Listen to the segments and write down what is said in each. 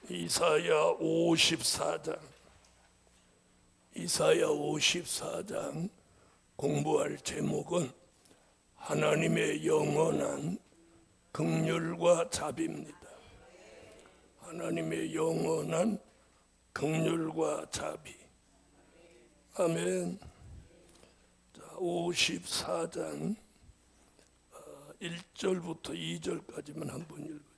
이사야 54장 공부할 제목은 하나님의 영원한 긍휼과 자비입니다. 하나님의 영원한 긍휼과 자비. 아멘. 54장 1절부터 2절까지만 한번 읽어주세요.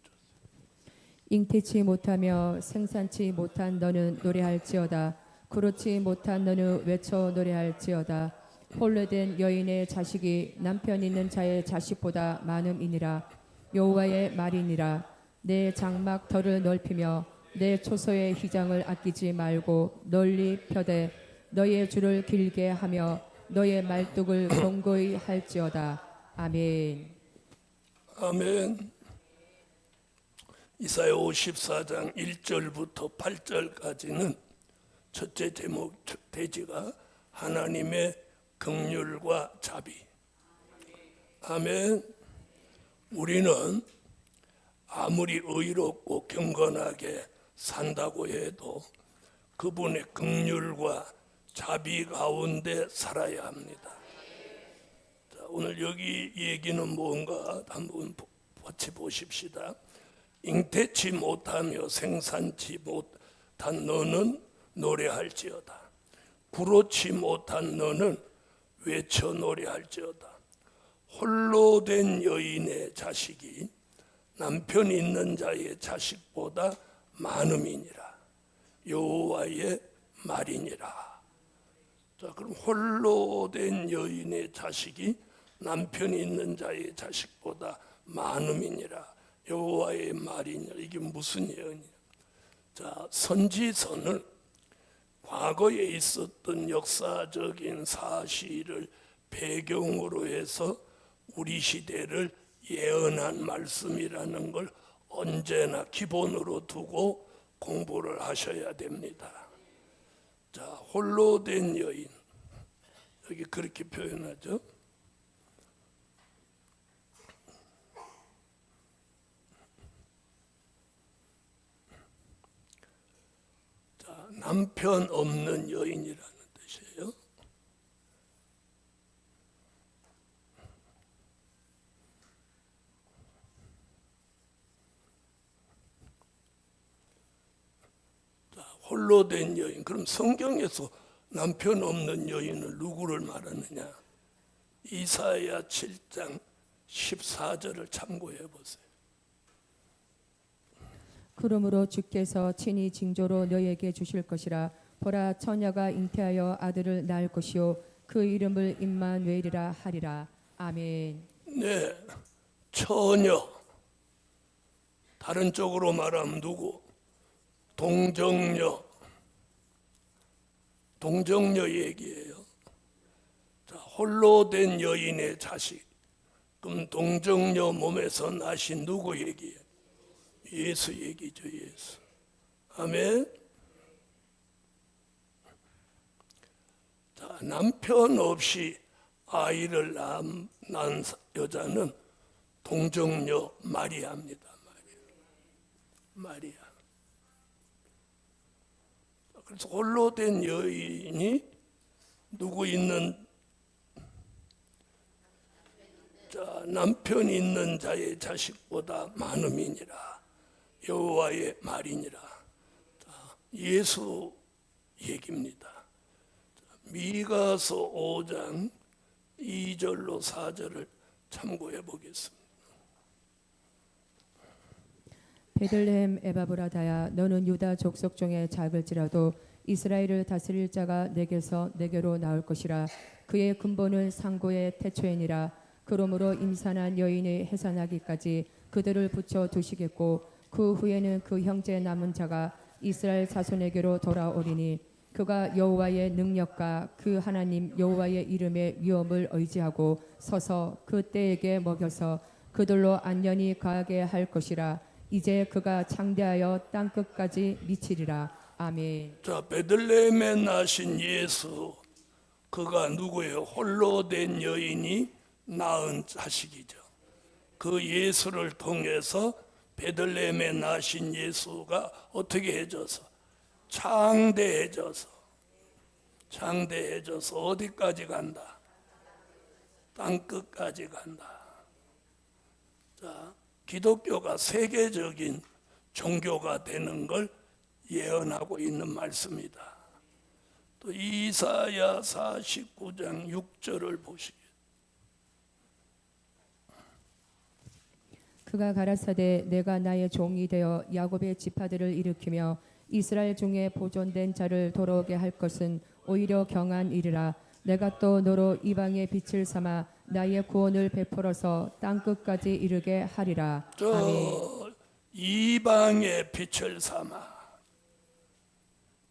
잉태치 못하며 생산치 못한 너는 노래할지어다. 그렇지 못한 너는 외쳐 노래할지어다. 홀로된 여인의 자식이 남편 있는 자의 자식보다 많음이니라. 여호와의 말이니라. 내 장막 털을 넓히며 내 초소의 휘장을 아끼지 말고 널리 펴되 너의 줄을 길게 하며 너의 말뚝을 견고히 할지어다. 아멘. 아멘. 이사야 54장 1절부터 8절까지는 첫째 제목 대지가 하나님의 긍휼과 자비. 아멘. 우리는 아무리 의롭고 경건하게 산다고 해도 그분의 긍휼과 자비 가운데 살아야 합니다. 자, 오늘 여기 얘기는 뭔가 한번 같이 보십시다. 잉태치 못하며 생산치 못한 너는 노래할지어다. 구로치 못한 너는 외쳐 노래할지어다. 홀로 된 여인의 자식이 남편 있는 자의 자식보다 많음이니라. 여호와의 말이니라. 자, 그럼 홀로 된 여인의 자식이 남편 있는 자의 자식보다 많음이니라. 여호와의 말이니라. 이게 무슨 예언이냐? 자, 선지서는 과거에 있었던 역사적인 사실을 배경으로 해서 우리 시대를 예언한 말씀이라는 걸 언제나 기본으로 두고 공부를 하셔야 됩니다. 자, 홀로 된 여인, 여기 그렇게 표현하죠. 자, 남편 없는 여인이라는 뜻이에요. 홀로 된 여인. 그럼 성경에서 남편 없는 여인은 누구를 말하느냐? 이사야 7장 14절을 참고해 보세요. 그러므로 주께서 친히 징조로 너에게 주실 것이라. 보라, 처녀가 잉태하여 아들을 낳을 것이요 그 이름을 임마누엘이라 하리라. 아멘. 네, 처녀. 다른 쪽으로 말하면 누구? 동정녀 얘기예요. 자, 홀로 된 여인의 자식. 그럼 동정녀 몸에서 나신 누구 얘기예요? 예수 얘기죠, 예수. 아멘. 자, 남편 없이 아이를 낳은 여자는 동정녀 마리아입니다. 마리아. 그래서 홀로 된 여인이 누구 있는 자, 남편 있는 자의 자식보다 많음이니라. 여호와의 말이니라. 자, 예수 얘기입니다. 자, 미가서 5장 2절로 4절을 참고해 보겠습니다. 베들레헴 에바브라다야, 너는 유다 족속 중에 작을지라도 이스라엘을 다스릴 자가 내게서 내게로 나올 것이라. 그의 근본은 상고의 태초이니라. 그러므로 임산한 여인의 해산하기까지 그들을 붙여 두시겠고 그 후에는 그 형제 남은 자가 이스라엘 자손에게로 돌아오리니 그가 여호와의 능력과 그 하나님 여호와의 이름의 위엄을 의지하고 서서 그 때에게 먹여서 그들로 안전히 가게 할 것이라. 이제 그가 창대하여 땅 끝까지 미치리라. 아멘. 자, 베들레헴에 나신 예수, 그가 누구예요? 홀로 된 여인이 낳은 자식이죠. 그 예수를 통해서 베들레헴에 나신 예수가 어떻게 해져서 창대해져서 어디까지 간다? 땅끝까지 간다. 자, 기독교가 세계적인 종교가 되는 걸 예언하고 있는 말씀이다. 또 이사야 49장 6절을 보시게. 그가 가라사대 내가 나의 종이 되어 야곱의 지파들을 일으키며 이스라엘 중에 보존된 자를 돌아오게 할 것은 오히려 경한 일이라. 내가 또 너로 이방의 빛을 삼아 나의 구원을 베풀어서 땅끝까지 이르게 하리라. 아멘. 저 이방의 빛을 삼아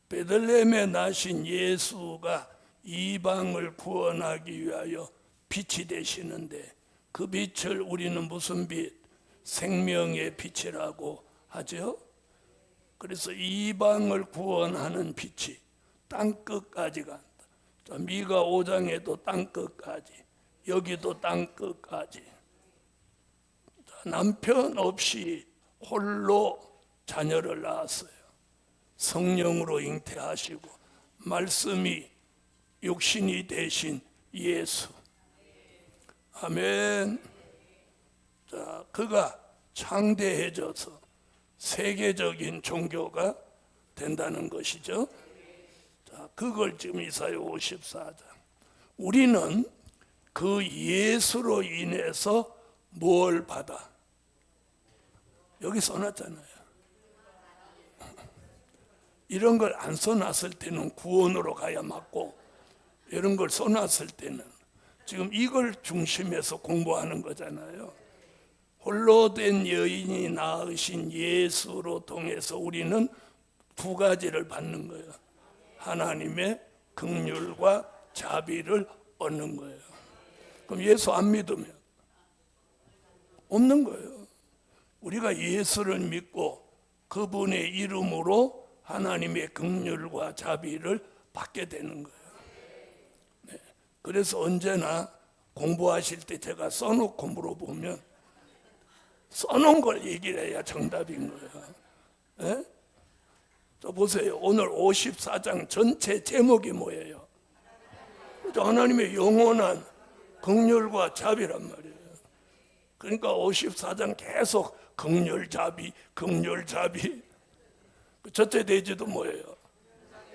베들레헴에 나신 예수가 이방을 구원하기 위하여 빛이 되시는데 그 빛을 우리는 무슨 빛? 생명의 빛이라고 하죠. 그래서 이방을 구원하는 빛이 땅끝까지 간다. 자, 미가 5장에도 땅끝까지, 여기도 땅끝까지. 자, 남편 없이 홀로 자녀를 낳았어요. 성령으로 잉태하시고 말씀이 육신이 되신 예수. 아멘. 자, 그가 창대해져서 세계적인 종교가 된다는 것이죠. 자, 그걸 지금 이사야 54장. 우리는 그 예수로 인해서 뭘 받아? 여기 써놨잖아요. 이런 걸 안 써놨을 때는 구원으로 가야 맞고, 이런 걸 써놨을 때는 지금 이걸 중심에서 공부하는 거잖아요. 홀로 된 여인이 낳으신 예수로 통해서 우리는 두 가지를 받는 거예요. 하나님의 긍휼과 자비를 얻는 거예요. 그럼 예수 안 믿으면 없는 거예요. 우리가 예수를 믿고 그분의 이름으로 하나님의 긍휼과 자비를 받게 되는 거예요. 네. 그래서 언제나 공부하실 때 제가 써놓고 물어보면 써놓은 걸 얘기를 해야 정답인 거예요. 네? 저 보세요. 오늘 54장 전체 제목이 뭐예요? 하나님의 영원한 긍휼과 자비란 말이에요. 그러니까 54장 계속 긍휼 자비, 긍휼 자비. 첫째 대지도 뭐예요?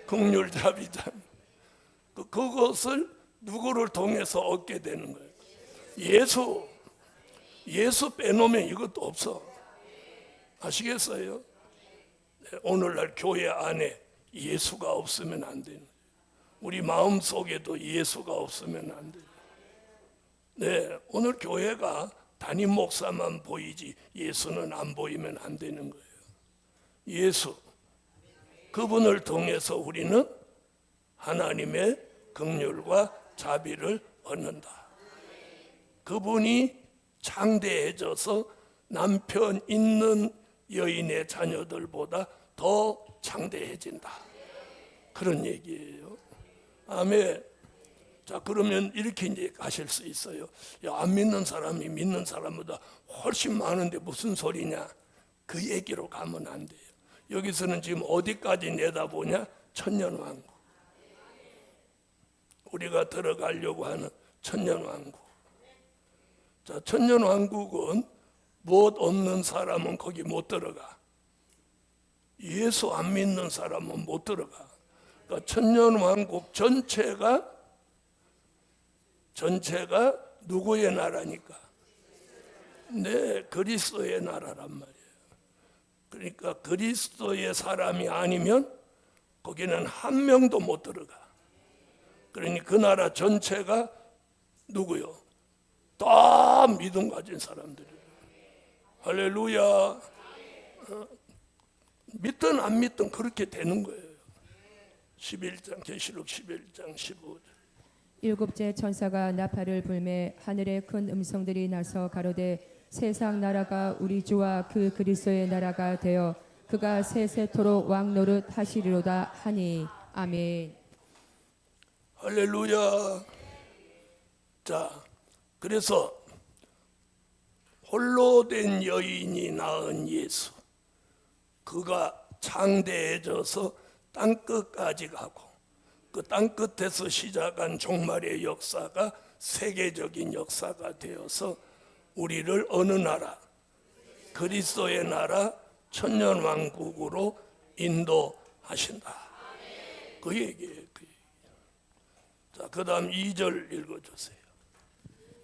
긍휼 자비잖아. 그것을 누구를 통해서 얻게 되는 거예요? 예수 빼놓으면 이것도 없어. 아시겠어요? 네, 오늘날 교회 안에 예수가 없으면 안 되는 거예요. 우리 마음 속에도 예수가 없으면 안 돼요. 네, 오늘 교회가 담임 목사만 보이지 예수는 안 보이면 안 되는 거예요. 예수, 그분을 통해서 우리는 하나님의 긍휼과 자비를 얻는다. 그분이 창대해져서 남편 있는 여인의 자녀들보다 더 창대해진다. 그런 얘기예요. 아멘. 자, 그러면 이렇게 이제 가실 수 있어요. 야, 안 믿는 사람이 믿는 사람보다 훨씬 많은데 무슨 소리냐? 그 얘기로 가면 안 돼요. 여기서는 지금 어디까지 내다보냐? 천년왕국. 우리가 들어가려고 하는 천년왕국. 자, 천년왕국은 무엇 없는 사람은 거기 못 들어가. 예수 안 믿는 사람은 못 들어가. 그러니까 천년왕국 전체가 누구의 나라니까? 네, 그리스도의 나라란 말이에요. 그러니까 그리스도의 사람이 아니면 거기는 한 명도 못 들어가. 그러니 그 나라 전체가 누구요? 다 믿음 가진 사람들이에요. 할렐루야. 믿든 안 믿든 그렇게 되는 거예요. 11장 계시록 11장 15절. 일곱째 천사가 나팔을 불매 하늘에 큰 음성들이 나서 가로되 세상 나라가 우리 주와 그 그리스도의 나라가 되어 그가 세세토록 왕 노릇 하시리로다 하니. 아멘. 할렐루야. 자, 그래서 홀로 된 여인이 낳은 예수, 그가 창대해져서 땅끝까지 가고 그 땅끝에서 시작한 종말의 역사가 세계적인 역사가 되어서 우리를 어느 나라, 그리스도의 나라 천년왕국으로 인도하신다. 그 얘기예요. 그 얘기. 자, 그 다음 2절 읽어주세요.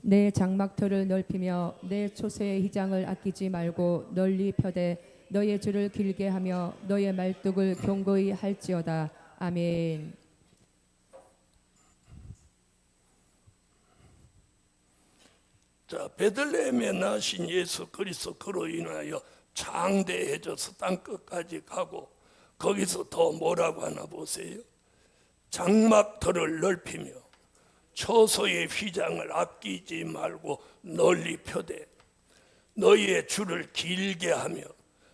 내 장막터를 넓히며 내 초소의 휘장을 아끼지 말고 널리 펴되 너의 줄을 길게 하며 너의 말뚝을 견고히 할지어다. 아멘. 자, 베들레헴에 나신 예수 그리스도, 그로 인하여 장대해져서 땅끝까지 가고 거기서 더 뭐라고 하나 보세요. 장막터를 넓히며 초소의 휘장을 아끼지 말고 널리 펴되 너희의 줄을 길게 하며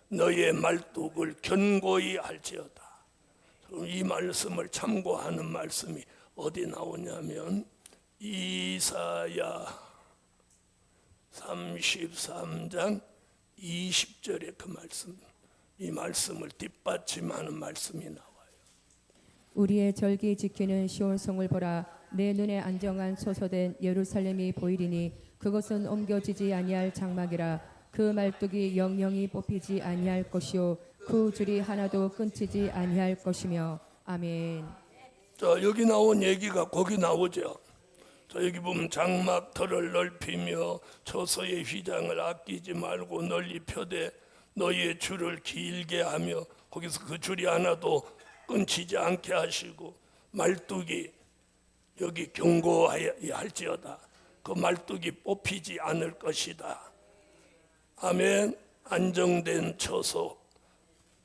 너희의 말뚝을 견고히 할지어다. 이 말씀을 참고하는 말씀이 어디 나오냐면 이사야 33장 20절에 그 말씀, 이 말씀을 뒷받침하는 말씀이 나와요. 우리의 절기 지키는 시온성을 보라. 내 눈에 안정한 소소된 예루살렘이 보이리니 그것은 옮겨지지 아니할 장막이라. 그 말뚝이 영영이 뽑히지 아니할 것이요 그 줄이 하나도 끊치지 아니할 것이며. 아멘. 자, 여기 나온 얘기가 거기 나오죠. 자, 여기 보면 장막터를 넓히며 초소의 휘장을 아끼지 말고 널리 펴되 너희의 줄을 길게 하며, 거기서 그 줄이 하나도 끊치지 않게 하시고 말뚝이 여기 경고할지어다. 그 말뚝이 뽑히지 않을 것이다. 아멘. 안정된 처소.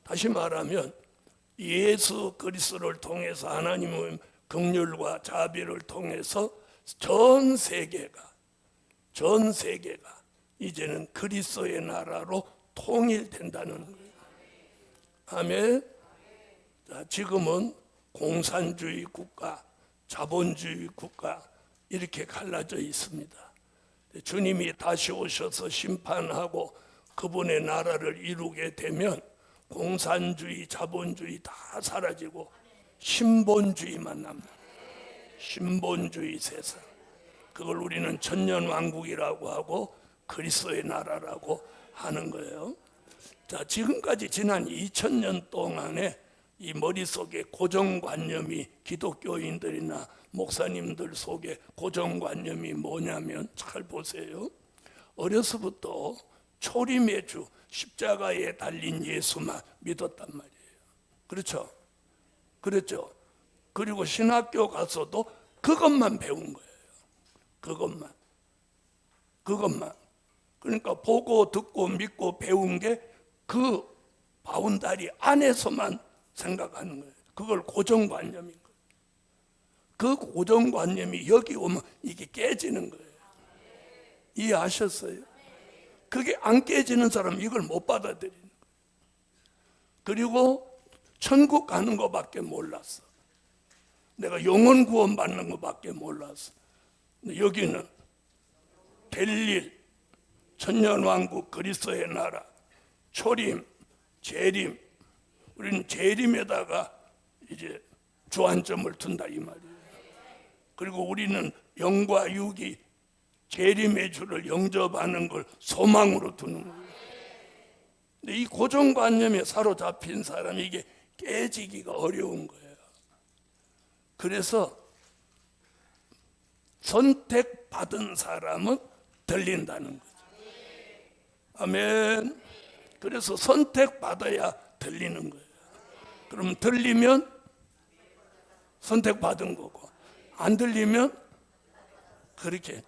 다시 말하면 예수 그리스도를 통해서 하나님의 긍휼과 자비를 통해서 전 세계가 이제는 그리스도의 나라로 통일된다는 거예요. 아멘. 자, 지금은 공산주의 국가, 자본주의 국가 이렇게 갈라져 있습니다. 주님이 다시 오셔서 심판하고 그분의 나라를 이루게 되면 공산주의, 자본주의 다 사라지고 신본주의만 남니다. 신본주의 세상. 그걸 우리는 천년왕국이라고 하고 그리스도의 나라라고 하는 거예요. 자, 지금까지 지난 2000년 동안에 이 머릿속에 고정관념이, 기독교인들이나 목사님들 속에 고정관념이 뭐냐면, 잘 보세요. 어려서부터 초림의 주 십자가에 달린 예수만 믿었단 말이에요. 그렇죠? 그렇죠? 그리고 신학교 가서도 그것만 배운 거예요. 그것만. 그러니까 보고 듣고 믿고 배운 게 그 바운다리 안에서만 생각하는 거예요. 그걸 고정관념인 거예요. 그 고정관념이 여기 오면 이게 깨지는 거예요. 이해하셨어요? 그게 안 깨지는 사람은 이걸 못 받아들이는 거예요. 그리고 천국 가는 것밖에 몰랐어. 내가 영원 구원 받는 것밖에 몰랐어. 근데 여기는 될 일, 천년왕국, 그리스도의 나라, 초림, 재림. 우리는 재림에다가 이제 주안점을 둔다 이 말이에요. 그리고 우리는 영과 육이 재림의 주를 영접하는 걸 소망으로 두는 거예요. 근데 이 고정관념에 사로잡힌 사람이 이게 깨지기가 어려운 거예요. 그래서 선택받은 사람은 들린다는 거죠. 아멘. 그래서 선택받아야 들리는 거예요. 그럼 들리면 선택받은 거고, 안 들리면 그렇게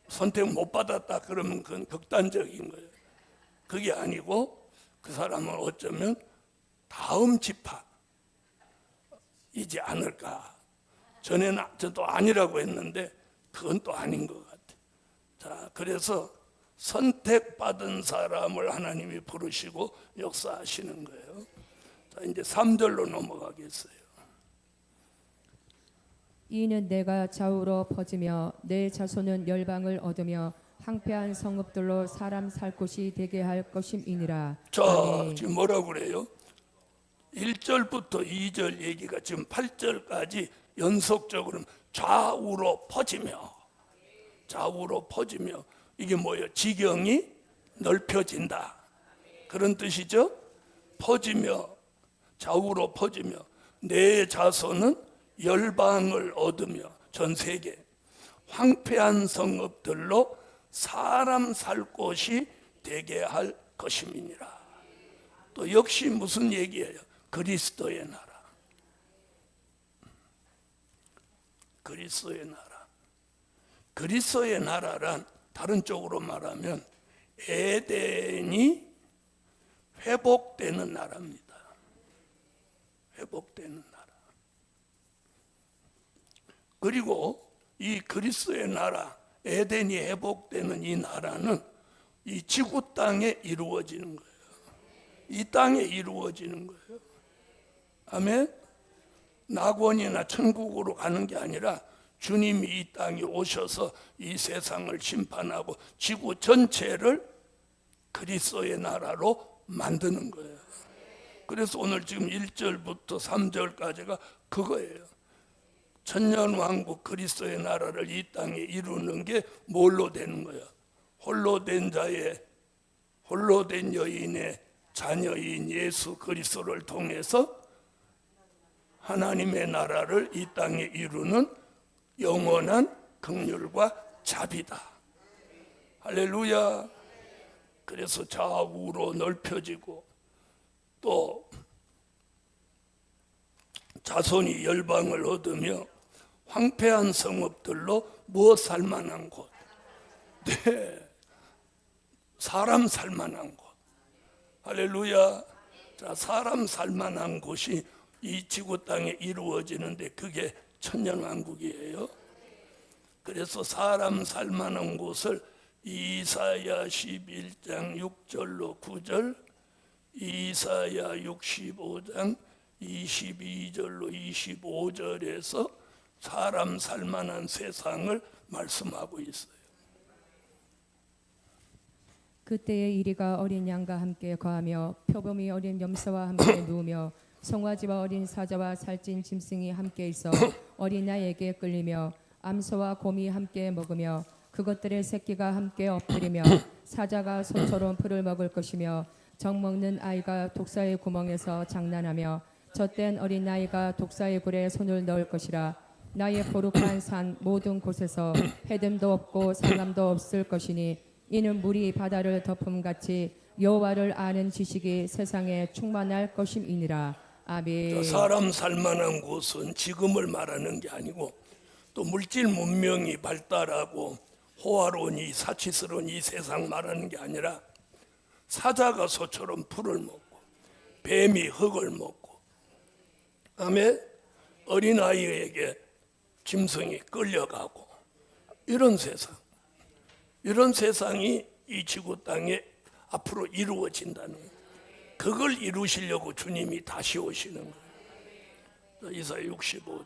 선택 못 받았다 그러면 그건 극단적인 거예요. 그게 아니고 그 사람은 어쩌면 다음 지파이지 않을까. 전에는 저도 아니라고 했는데 그건 또 아닌 것 같아요. 자, 그래서 선택받은 사람을 하나님이 부르시고 역사하시는 거예요. 자, 이제 3절로 넘어가겠어요. 이는 내가 좌우로 퍼지며 내 자손은 열방을 얻으며 황폐한 성읍들로 사람 살 곳이 되게 할 것임이니라. 자, 아멘. 지금 뭐라고 그래요? 1절부터 2절 얘기가 지금 8절까지 연속적으로 좌우로 퍼지며 이게 뭐예요? 지경이 넓혀진다 그런 뜻이죠. 퍼지며 좌우로 퍼지며 내 자손은 열방을 얻으며 전 세계 황폐한 성읍들로 사람 살 곳이 되게 할 것임이니라. 또 역시 무슨 얘기예요? 그리스도의 나라. 그리스도의 나라. 그리스도의 나라란 다른 쪽으로 말하면 에덴이 회복되는 나라입니다. 회복되는 나라. 그리고 이 그리스도의 나라, 에덴이 회복되는 이 나라는 이 지구 땅에 이루어지는 거예요. 이 땅에 이루어지는 거예요. 아멘. 낙원이나 천국으로 가는 게 아니라 주님이 이 땅에 오셔서 이 세상을 심판하고 지구 전체를 그리스도의 나라로 만드는 거예요. 그래서 오늘 지금 1절부터 3절까지가 그거예요. 천년왕국 그리스도의 나라를 이 땅에 이루는 게 뭘로 되는 거예요? 홀로 된 여인의 자녀인 예수 그리스도를 통해서 하나님의 나라를 이 땅에 이루는 영원한 긍휼과 자비다. 할렐루야. 그래서 좌우로 넓혀지고 또 자손이 열방을 얻으며 황폐한 성읍들로 무엇 살만한 곳? 네, 사람 살만한 곳. 할렐루야. 자, 사람 살만한 곳이 이 지구 땅에 이루어지는데 그게 천년왕국이에요. 그래서 사람 살만한 곳을 이사야 11장 6절로 9절, 이사야 65장 22절로 25절에서 사람 살만한 세상을 말씀하고 있어요. 그때의 이리가 어린 양과 함께 거하며 표범이 어린 염소와 함께 누우며 송아지와 어린 사자와 살찐 짐승이 함께 있어 어린 양에게 끌리며 암소와 곰이 함께 먹으며 그것들의 새끼가 함께 엎드리며 사자가 소처럼 풀을 먹을 것이며 정 먹는 아이가 독사의 구멍에서 장난하며 젖된 어린 아이가 독사의 굴에 손을 넣을 것이라. 나의 거룩한 산 모든 곳에서 해됨도 없고 상함도 없을 것이니 이는 물이 바다를 덮음같이 여호와를 아는 지식이 세상에 충만할 것임이니라. 아멘. 사람 살만한 곳은 지금을 말하는 게 아니고 또 물질 문명이 발달하고 호화로운 이 사치스러운 이 세상 말하는 게 아니라 사자가 소처럼 풀을 먹고 뱀이 흙을 먹고 아멘. 어린아이에게 짐승이 끌려가고 이런 세상이 이 지구 땅에 앞으로 이루어진다는 거예요. 그걸 이루시려고 주님이 다시 오시는 거예요. 이사야 65절.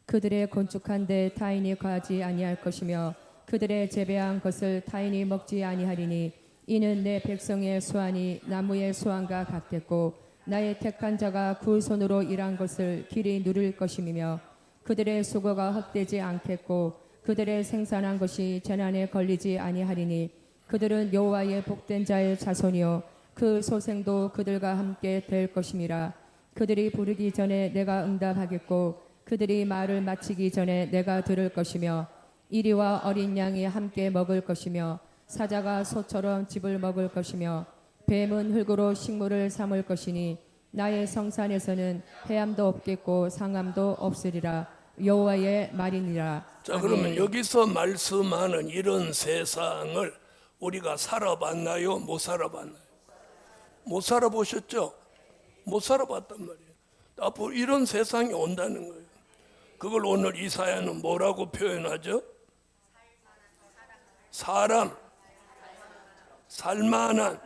그들의 건축한 데 타인이 거하지 아니할 것이며 그들의 재배한 것을 타인이 먹지 아니하리니 이는 내 백성의 수완이 나무의 수완과 같겠고 나의 택한 자가 그 손으로 일한 것을 길이 누릴 것임이며 그들의 수고가 헛되지 않겠고 그들의 생산한 것이 재난에 걸리지 아니하리니 그들은 여호와의 복된 자의 자손이요 그 소생도 그들과 함께 될 것임이라. 그들이 부르기 전에 내가 응답하겠고 그들이 말을 마치기 전에 내가 들을 것이며 이리와 어린 양이 함께 먹을 것이며 사자가 소처럼 즙을 먹을 것이며 뱀은 흙으로 식물을 삼을 것이니 나의 성산에서는 해함도 없겠고 상함도 없으리라. 여호와의 말이니라. 자, 그러면 여기서 말씀하는 이런 세상을 우리가 살아봤나요? 못 살아봤나요? 못 살아보셨죠? 못 살아봤단 말이에요. 앞으로 이런 세상이 온다는 거예요. 그걸 오늘 이사야는 뭐라고 표현하죠? 사람 살만한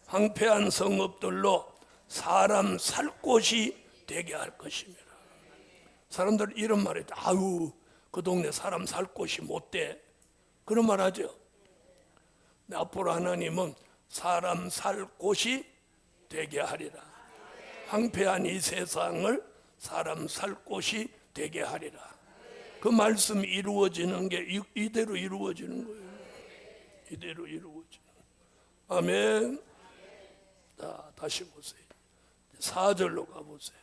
황폐한 성읍들로 사람 살 곳이 되게 할 것입니다. 사람들 이런 말 했죠. 아유, 그 동네 사람 살 곳이 못 돼. 그런 말 하죠. 앞으로 하나님은 사람 살 곳이 되게 하리라. 황폐한 이 세상을 사람 살 곳이 되게 하리라. 그 말씀이 이루어지는 게 이대로 이루어지는 거예요. 이대로 이루어지는. 아멘. 자, 다시 보세요. 4절로 가보세요.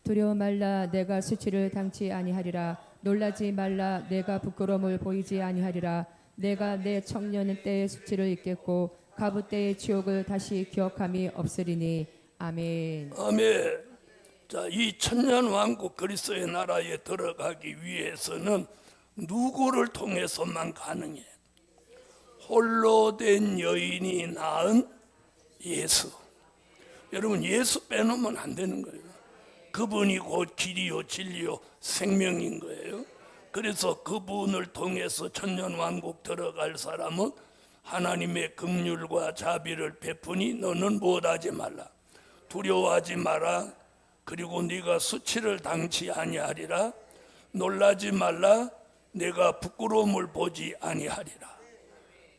두려워 말라 내가 수치를 당치 아니하리라. 놀라지 말라 내가 부끄러움을 보이지 아니하리라. 내가 내 청년 때의 수치를 잊겠고 가부 때의 지옥을 다시 기억함이 없으리니. 아멘. 아멘. 자, 이 천년 왕국 그리스도의 나라에 들어가기 위해서는 누구를 통해서만 가능해? 홀로 된 여인이 낳은 예수. 여러분, 예수 빼놓으면 안 되는 거예요. 그분이 곧 길이요 진리요 생명인 거예요. 그래서 그분을 통해서 천년왕국 들어갈 사람은 하나님의 긍휼과 자비를 베푸니 너는 무엇하지 말라. 두려워하지 마라. 그리고 네가 수치를 당치 아니하리라. 놀라지 말라. 내가 부끄러움을 보지 아니하리라.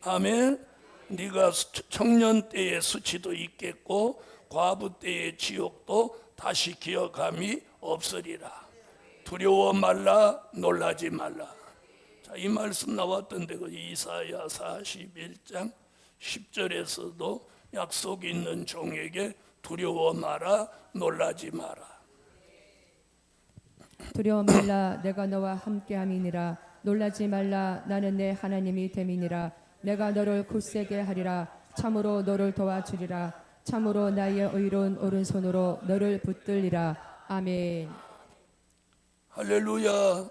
아멘. 네가 청년 때의 수치도 있겠고 과부 때의 지옥도 다시 기억함이 없으리라. 두려워 말라. 놀라지 말라. 자, 이 말씀 나왔던데 그 이사야 41장 10절에서도 약속 있는 종에게 두려워 마라. 놀라지 마라. 두려워 말라 내가 너와 함께함이니라. 놀라지 말라 나는 내 하나님이 됨이니라. 내가 너를 굳세게 하리라. 참으로 너를 도와주리라. 참으로 나의 의로운 오른손으로 너를 붙들리라. 아멘. 할렐루야.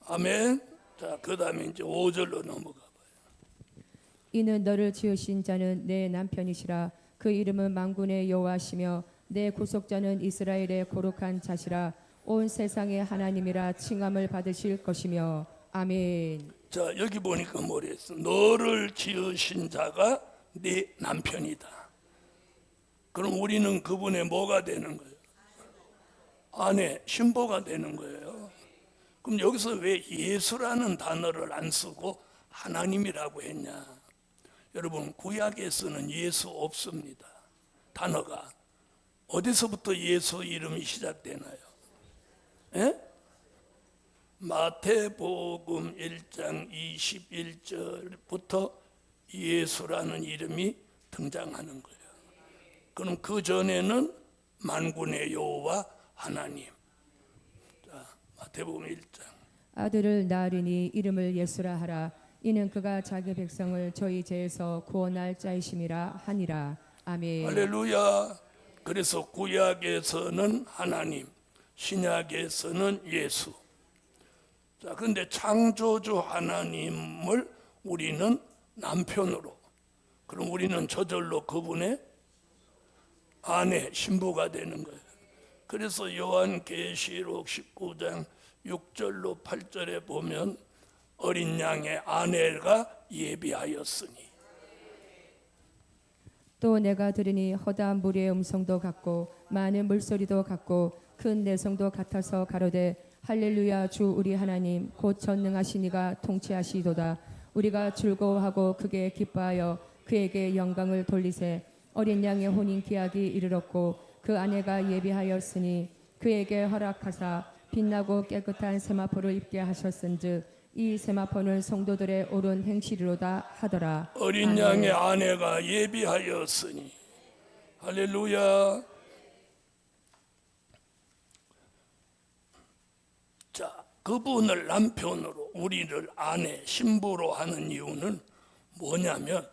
아멘. 자, 그 다음에 이제 5절로 넘어가 봐요. 이는 너를 지으신 자는 내 남편이시라. 그 이름은 만군의 여호와시며 내 구속자는 이스라엘의 거룩한 자시라. 온 세상의 하나님이라 칭함을 받으실 것이며. 아멘. 자, 여기 보니까 뭐랬어? 너를 지으신 자가 네 남편이다. 그럼 우리는 그분의 뭐가 되는 거예요? 아내, 신부가 되는 거예요. 그럼 여기서 왜 예수라는 단어를 안 쓰고 하나님이라고 했냐? 여러분, 구약에서는 예수 없습니다. 단어가. 어디서부터 예수 이름이 시작되나요? 에? 마태복음 1장 21절부터 예수라는 이름이 등장하는 거예요. 그럼 그 전에는 만군의 여호와 하나님. 자, 마태복음 1장. 아들을 낳으리니 이름을 예수라 하라. 이는 그가 자기 백성을 저희 죄에서 구원할 자이심이라 하니라. 아멘. 할렐루야. 그래서 구약에서는 하나님, 신약에서는 예수. 자, 근데 창조주 하나님을 우리는 남편으로, 그럼 우리는 저절로 그분의 아내, 신부가 되는 거예요. 그래서 요한계시록 19장 6절로 8절에 보면 어린 양의 아내가 예비하였으니. 또 내가 들으니 허다한 무리의 음성도 같고 많은 물소리도 같고 큰 내성도 같아서 가로되 할렐루야 주 우리 하나님 곧 전능하신 이가 통치하시도다. 우리가 즐거워하고 크게 기뻐하여 그에게 영광을 돌리세. 어린 양의 혼인 기약이 이르렀고 그 아내가 예비하였으니 그에게 허락하사 빛나고 깨끗한 세마포를 입게 하셨은즉 이 세마포는 성도들의 옳은 행실이로다 하더라. 어린 아멘. 양의 아내가 예비하였으니. 할렐루야. 자, 그분을 남편으로, 우리를 아내, 신부로 하는 이유는 뭐냐면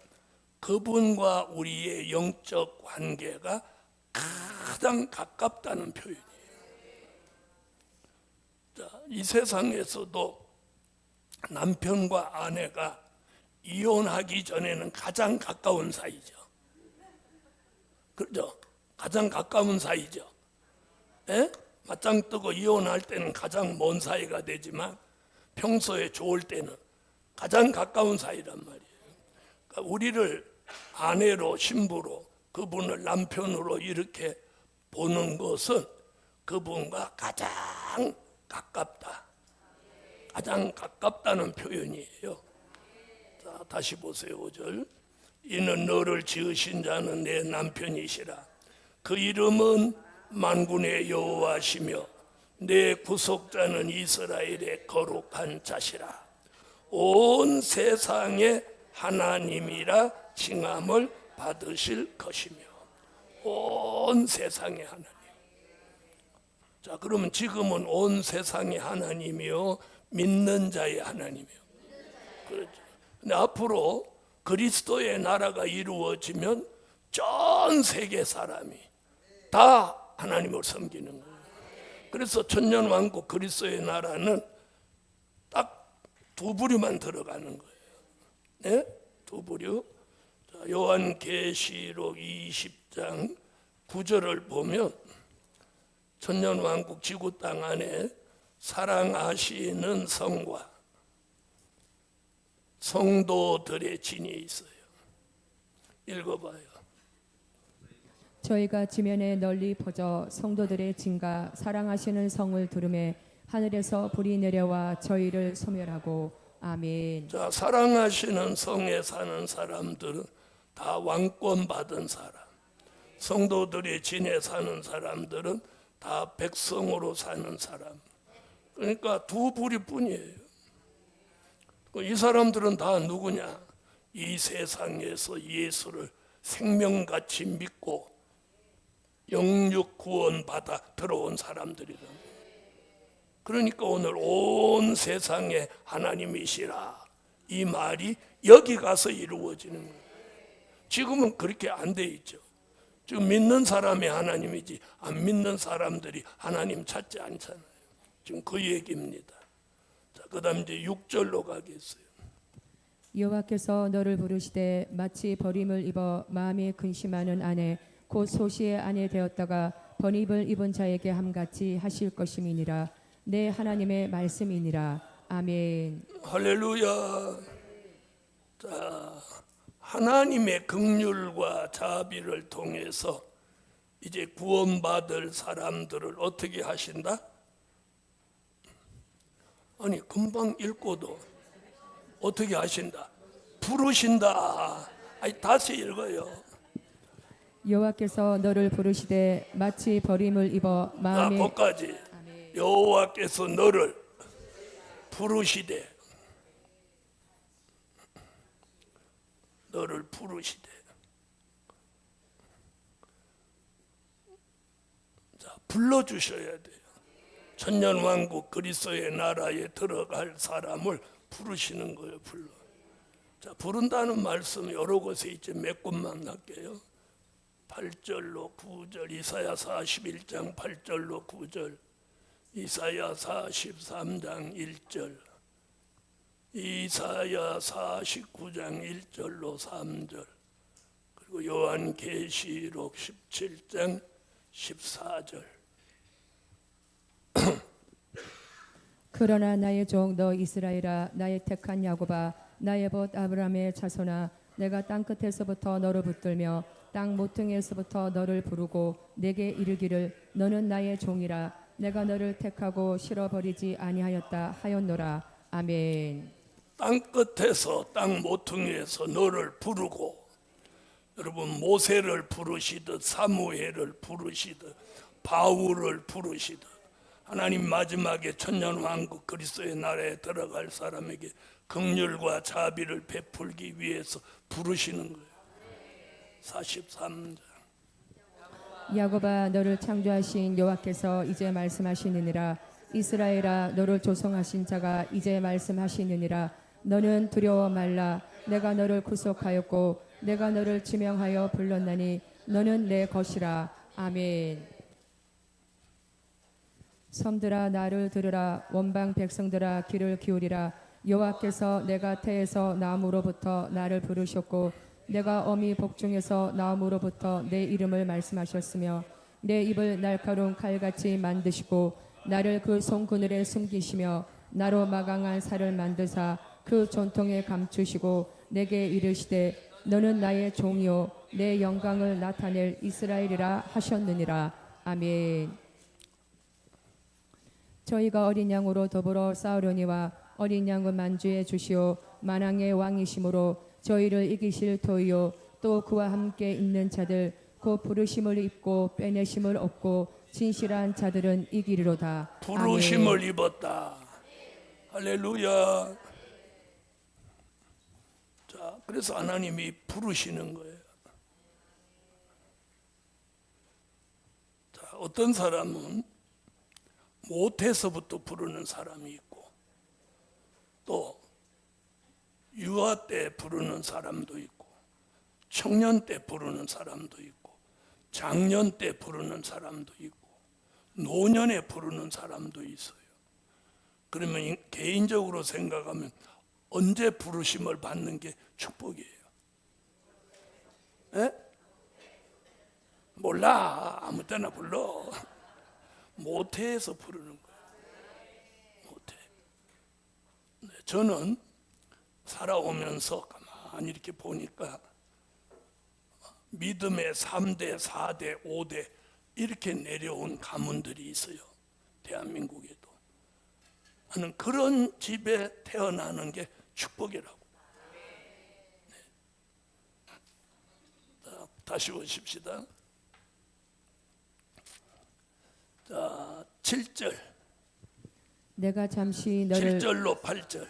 그분과 우리의 영적 관계가 가장 가깝다는 표현이에요. 자, 이 세상에서도 남편과 아내가 이혼하기 전에는 가장 가까운 사이죠. 그렇죠? 가장 가까운 사이죠. 에? 맞짱 뜨고 이혼할 때는 가장 먼 사이가 되지만 평소에 좋을 때는 가장 가까운 사이란 말이에요. 그러니까 우리를 아내로, 신부로, 그분을 남편으로 이렇게 보는 것은 그분과 가장 가깝다. 가장 가깝다는 표현이에요. 자, 자, 다시 보세요. 5절. 이는 너를 지으신 자는 내 남편이시라. 그 이름은 만군의 여호와시며 내 구속자는 이스라엘의 거룩한 자시라. 온 세상의 하나님이라 칭함을 받으실 것이며. 온 세상의 하나님. 자, 그러면 지금은 온 세상의 하나님이요, 믿는 자의 하나님이요. 그렇죠. 근데 앞으로 그리스도의 나라가 이루어지면 전 세계 사람이 다 하나님을 섬기는 거예요. 그래서 천년왕국 그리스도의 나라는 딱 두 부류만 들어가는 거예요. 네? 두 부류. 자, 요한계시록 20장 9절을 보면 천년왕국 지구 땅 안에 사랑하시는 성과 성도들의 진이 있어요. 읽어봐요. 저희가 지면에 널리 퍼져 성도들의 진과 사랑하시는 성을 두름에 하늘에서 불이 내려와 저희를 소멸하고. 아멘. 자, 사랑하시는 성에 사는 사람들은 다 왕권 받은 사람, 성도들의 진에 사는 사람들은 다 백성으로 사는 사람. 그러니까 두 부류뿐이에요. 이 사람들은 다 누구냐? 이 세상에서 예수를 생명같이 믿고 영육 구원 받아 들어온 사람들이다. 그러니까 오늘 온 세상에 하나님이시라, 이 말이 여기 가서 이루어지는 거예요. 지금은 그렇게 안 돼 있죠. 지금 믿는 사람이 하나님이지 안 믿는 사람들이 하나님 찾지 않잖아요. 지금 그 얘기입니다. 자, 그다음 이제 6절로 가겠어요. 여호와께서 너를 부르시되 마치 버림을 입어 마음이 근심하는 아내 곧 소시의 아내 되었다가 번입을 입은 자에게 함같이 하실 것임이니라. 내 하나님의 말씀이니라. 아멘. 할렐루야. 자, 하나님의 긍휼과 자비를 통해서 이제 구원받을 사람들을 어떻게 하신다? 아니, 금방 읽고도 어떻게 하신다? 부르신다. 아니, 다시 읽어요. 여호와께서 너를 부르시되 마치 버림을 입어 자, 마음에. 거기까지. 여호와께서 너를 부르시되, 너를 부르시되. 자, 불러주셔야 돼요. 천년왕국 그리스도의 나라에 들어갈 사람을 부르시는 거예요. 불러. 자, 부른다는 말씀 여러 곳에 있지 몇 곳만 할게요. 8절로 9절, 이사야 41장 8절로 9절, 이사야 43장 1절, 이사야 49장 1절로 3절, 그리고 요한계시록 17장 14절. 그러나 나의 종 너 이스라엘아, 나의 택한 야곱아, 나의 벗 아브라함의 자손아, 내가 땅 끝에서부터 너를 붙들며 땅 모퉁이에서부터 너를 부르고 내게 이르기를 너는 나의 종이라. 내가 너를 택하고 실어버리지 아니하였다 하였노라. 아멘. 땅 끝에서 땅 모퉁이에서 너를 부르고, 여러분 모세를 부르시듯 사무엘을 부르시듯 바울을 부르시듯 하나님 마지막에 천년왕국 그리스도의 나라에 들어갈 사람에게 긍휼과 자비를 베풀기 위해서 부르시는 거예요. 43장. 야곱아, 너를 창조하신 여호와께서 이제 말씀하시느니라. 이스라엘아, 너를 조성하신 자가 이제 말씀하시느니라. 너는 두려워 말라. 내가 너를 구속하였고 내가 너를 지명하여 불렀나니 너는 내 것이라. 아멘. 섬들아, 나를 들으라. 원방 백성들아, 귀를 기울이라. 여호와께서 내가 태에서 나옴으로부터 나를 부르셨고 내가 어미 복중에서 나옴으로부터 내 이름을 말씀하셨으며 내 입을 날카로운 칼같이 만드시고 나를 그 손그늘에 숨기시며 나로 마강한 살을 만드사 그 전통에 감추시고 내게 이르시되 너는 나의 종이요 내 영광을 나타낼 이스라엘이라 하셨느니라. 아멘. 저희가 어린 양으로 더불어 싸우려니와 어린 양은 만주에 주시오 만왕의 왕이심으로 저희를 이기실 터이요 또 그와 함께 있는 자들 곧 부르심을 입고 빼내심을 얻고 진실한 자들은 이기리로다. 부르심을 아멘. 입었다. 할렐루야. 자, 그래서 하나님이 부르시는 거예요. 자, 어떤 사람은 못해서부터 부르는 사람이 있고, 또 유아 때 부르는 사람도 있고, 청년 때 부르는 사람도 있고, 장년 때 부르는 사람도 있고, 노년에 부르는 사람도 있어요. 그러면 개인적으로 생각하면 언제 부르심을 받는 게 축복이에요? 에? 몰라. 아무 때나 불러. 모태에서 부르는 거예요. 모태. 네, 저는 살아오면서 가만히 이렇게 보니까 믿음의 3대, 4대, 5대 이렇게 내려온 가문들이 있어요. 대한민국에도. 나는 그런 집에 태어나는 게 축복이라고. 네. 자, 다시 오십시다. 자, 7절. 내가 잠시 너를 7절로 8절.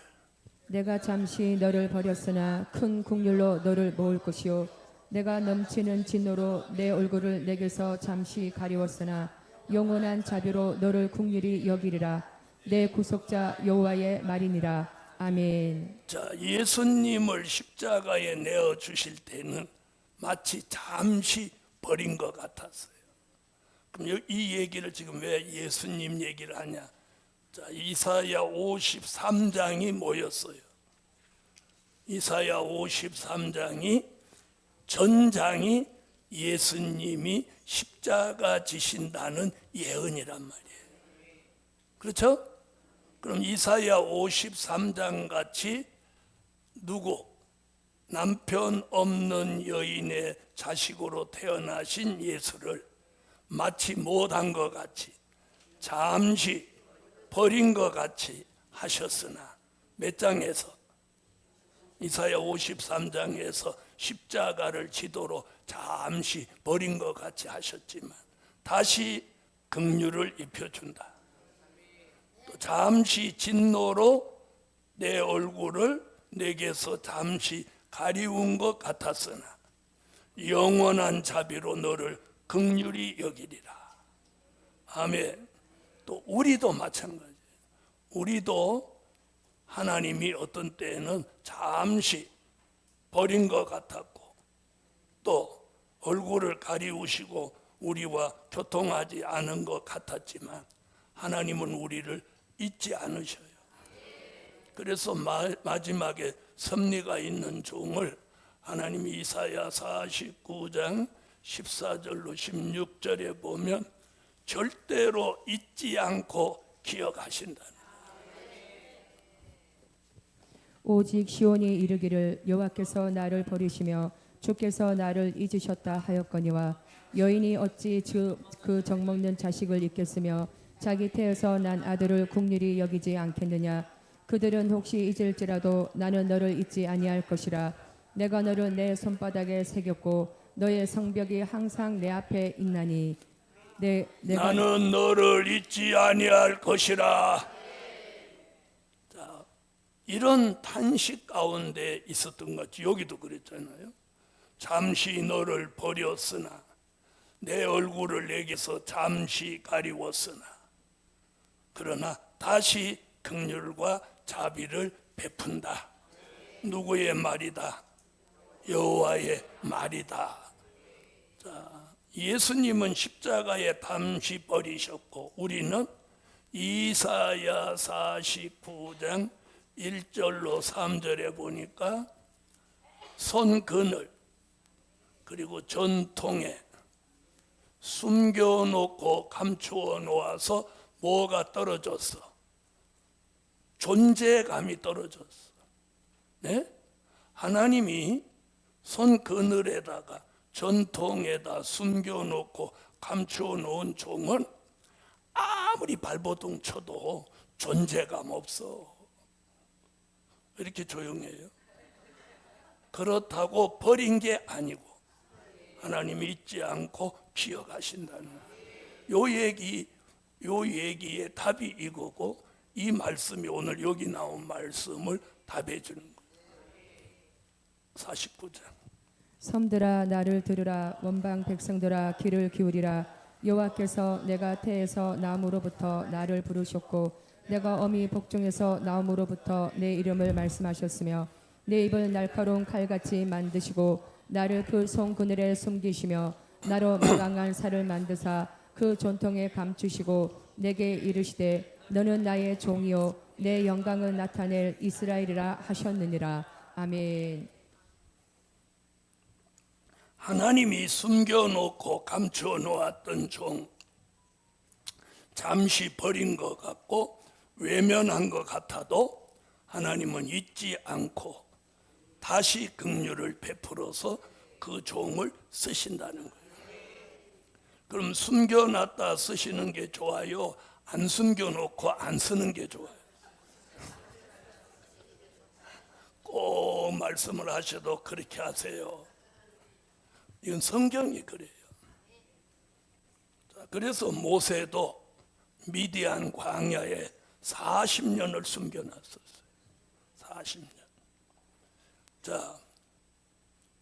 내가 잠시 너를 버렸으나 큰 국률로 너를 모을 것이요 내가 넘치는 진노로 내 얼굴을 내게서 잠시 가리웠으나 영원한 자비로 너를 국률이 여기리라 내 구속자 여호와의 말이니라. 아멘. 자, 예수님을 십자가에 내어 주실 때는 마치 잠시 버린 것 같았어요. 그럼 이 얘기를 지금 왜 예수님 얘기를 하냐? 자, 이사야 53장이 모였어요. 이사야 53장이 전장이 예수님이 십자가 지신다는 예언이란 말이에요. 그렇죠? 그럼 이사야 53장 같이 누구? 남편 없는 여인의 자식으로 태어나신 예수를 마치 못한 것 같이 잠시 버린 것 같이 하셨으나 몇 장에서? 이사야 53장에서 십자가를 지도로 잠시 버린 것 같이 하셨지만 다시 긍휼을 입혀준다. 또 잠시 진노로 내 얼굴을 내게서 잠시 가리운 것 같았으나 영원한 자비로 너를 긍휼히 여기리라. 아멘. 또 우리도 마찬가지예요. 우리도 하나님이 어떤 때에는 잠시 버린 것 같았고 또 얼굴을 가리우시고 우리와 교통하지 않은 것 같았지만 하나님은 우리를 잊지 않으셔요. 그래서 마지막에 섭리가 있는 종을 하나님이 이사야 49장 14절로 16절에 보면 절대로 잊지 않고 기억하신다. 오직 시온이 이르기를 여호와께서 나를 버리시며 주께서 나를 잊으셨다 하였거니와 여인이 어찌 그 정먹는 자식을 잊겠으며 자기 태에서 난 아들을 국률이 여기지 않겠느냐. 그들은 혹시 잊을지라도 나는 너를 잊지 아니할 것이라. 내가 너를 내 손바닥에 새겼고 너의 성벽이 항상 내 앞에 있나니 내가 나는 너를 잊지 아니할 것이라. 자, 이런 탄식 가운데 있었던 것 같이 여기도 그랬잖아요. 잠시 너를 버렸으나 내 얼굴을 내게서 잠시 가리웠으나 그러나 다시 긍휼과 자비를 베푼다. 누구의 말이다? 여호와의 말이다. 자, 예수님은 십자가에 잠시 버리셨고 우리는 이사야 49장 1절로 3절에 보니까 손그늘 그리고 전통에 숨겨놓고 감추어 놓아서 뭐가 떨어졌어? 존재감이 떨어졌어. 네? 하나님이 손그늘에다가 전통에다 숨겨놓고 감추어 놓은 종은 아무리 발버둥 쳐도 존재감 없어. 이렇게 조용해요? 그렇다고 버린 게 아니고 하나님이 잊지 않고 기억하신다는 요 얘기의 답이 이거고, 이 말씀이 오늘 여기 나온 말씀을 답해 주는 거예요. 49장. 섬들아 나를 들으라. 원방 백성들아 귀를 기울이라. 여호와께서 내가 태에서 나옴으로부터 나를 부르셨고 내가 어미 복중에서 나옴으로부터 내 이름을 말씀하셨으며 내 입을 날카로운 칼같이 만드시고 나를 그 손 그늘에 숨기시며 나로 무강한 살을 만드사 그 존통에 감추시고 내게 이르시되 너는 나의 종이요 내 영광을 나타낼 이스라엘이라 하셨느니라. 아멘. 하나님이 숨겨놓고 감춰놓았던 종, 잠시 버린 것 같고 외면한 것 같아도 하나님은 잊지 않고 다시 긍휼을 베풀어서 그 종을 쓰신다는 거예요. 그럼 숨겨놨다 쓰시는 게 좋아요? 안 숨겨놓고 안 쓰는 게 좋아요? 꼭 말씀을 하셔도 그렇게 하세요. 이건 성경이 그래요. 그래서 모세도 미디안 광야에 40년을 숨겨놨었어요. 40년. 자,